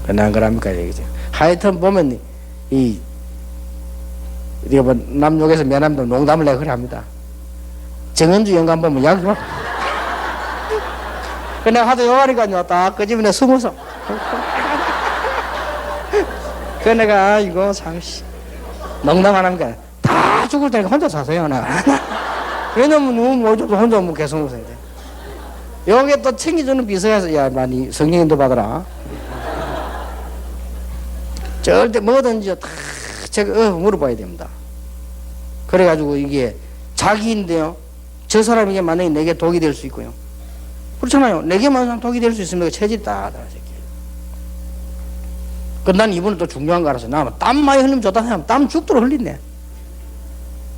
난 그럽니까 얘기죠. 하여튼 보면 우리가 뭐 남욕에서 미안합니다. 농담을 내가 그래 합니다. 정은주 영감 보면 약이 막. 내가 하도 욕하니까요. 딱 그 집에 숨어서. 그 내가 이거 참 농담 안 합니까? 다 죽을 때니까 혼자 사세요. 내가. 왜냐면 너무 모조도 혼자 뭐 계속 웃어야 돼. 여기 또 챙겨주는 비서에서 야 많이 성령인도 받아라. 절대 뭐든지 다 제가 물어봐야 됩니다. 그래가지고 이게 자기인데요. 저 사람에게 만약에 내게 독이 될 수 있고요. 그렇잖아요. 내게만 독이 될 수 있으면 체질이 다 새끼. 난 이번에 또 중요한 거 알았어. 땀 많이 흘리면 좋다 생각하면 땀 죽도록 흘린대.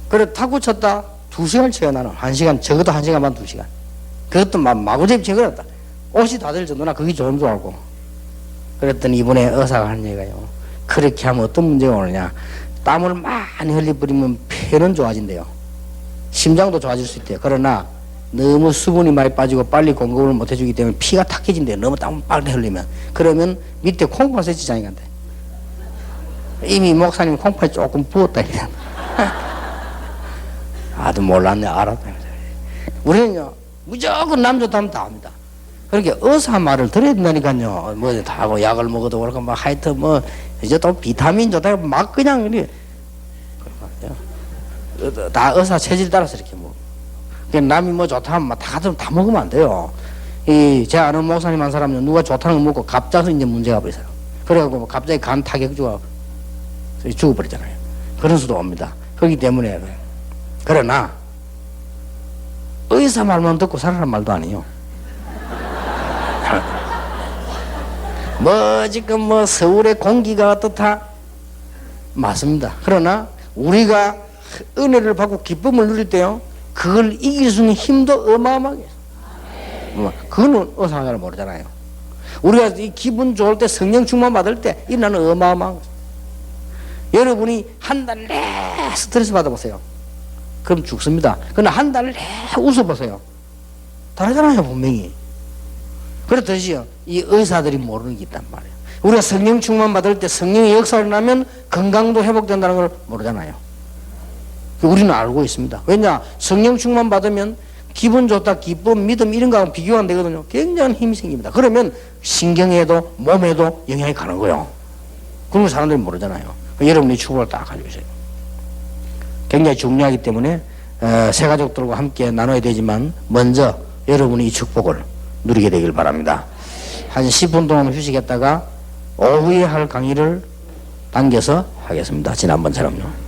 그래 탁구 쳤다 2시간 쳐요 나는. 1시간 적어도 1시간 반 2시간. 그것도 마구잡이 쳐버렸다. 옷이 다 될 정도나 그게 좋은 줄 알고. 그랬더니 이번에 의사가 하는 얘기가요. 그렇게 하면 어떤 문제가 오느냐. 땀을 많이 흘려버리면 폐는 좋아진대요. 심장도 좋아질 수 있대요. 그러나 너무 수분이 많이 빠지고 빨리 공급을 못 해주기 때문에 피가 탁해진대요. 너무 땀을 빨리 흘리면. 그러면 밑에 콩팥에 지장이 간대. 이미 목사님 콩팥이 조금 부었다. 아도 몰랐네. 알았다. 우리는요 무조건 남 좋다면 다 합니다. 그러니까 의사 말을 들어야 된다니까요. 뭐 다 하고 약을 먹어도 그렇고 뭐 하여튼 뭐 이제 또 비타민 좋다 막 그냥 이렇게 다 의사 체질 따라서 이렇게 뭐. 남이 뭐 좋다 하면 다 먹으면 안 돼요. 제 아는 목사님 한 사람은 누가 좋다는 거 먹고 갑자기 이제 문제가 벌어요. 그래갖고 뭐 갑자기 간 타격 주고 죽어버리잖아요. 그런 수도 옵니다. 그렇기 때문에 그러나 의사 말만 듣고 살아란 말도 아니에요. 뭐 지금 뭐 서울의 공기가 어떻다 맞습니다. 그러나 우리가 은혜를 받고 기쁨을 누릴 때요 그걸 이길 수 있는 힘도 어마어마하게 있어요. 그거는 의사가 잘 모르잖아요. 우리가 이 기분 좋을 때 성령 충만 받을 때 일어나는 어마어마한 거죠. 여러분이 한 달 내 스트레스 받아보세요. 그럼 죽습니다. 그러나 한 달 내 웃어보세요. 다르잖아요 분명히. 그렇듯이요 이 의사들이 모르는 게 있단 말이에요. 우리가 성령 충만 받을 때 성령의 역사를 나면 건강도 회복된다는 걸 모르잖아요. 우리는 알고 있습니다. 왜냐 성령 충만 받으면 기분 좋다 기쁨 믿음 이런 거하고 비교가 안 되거든요. 굉장한 힘이 생깁니다. 그러면 신경에도 몸에도 영향이 가는 거예요. 그런 거 사람들이 모르잖아요. 여러분이 축복을 딱 가지고 있어요. 굉장히 중요하기 때문에 새 가족들과 함께 나눠야 되지만 먼저 여러분이 이 축복을 누리게 되길 바랍니다. 한 10분 동안 휴식했다가 오후에 할 강의를 당겨서 하겠습니다. 지난번처럼요.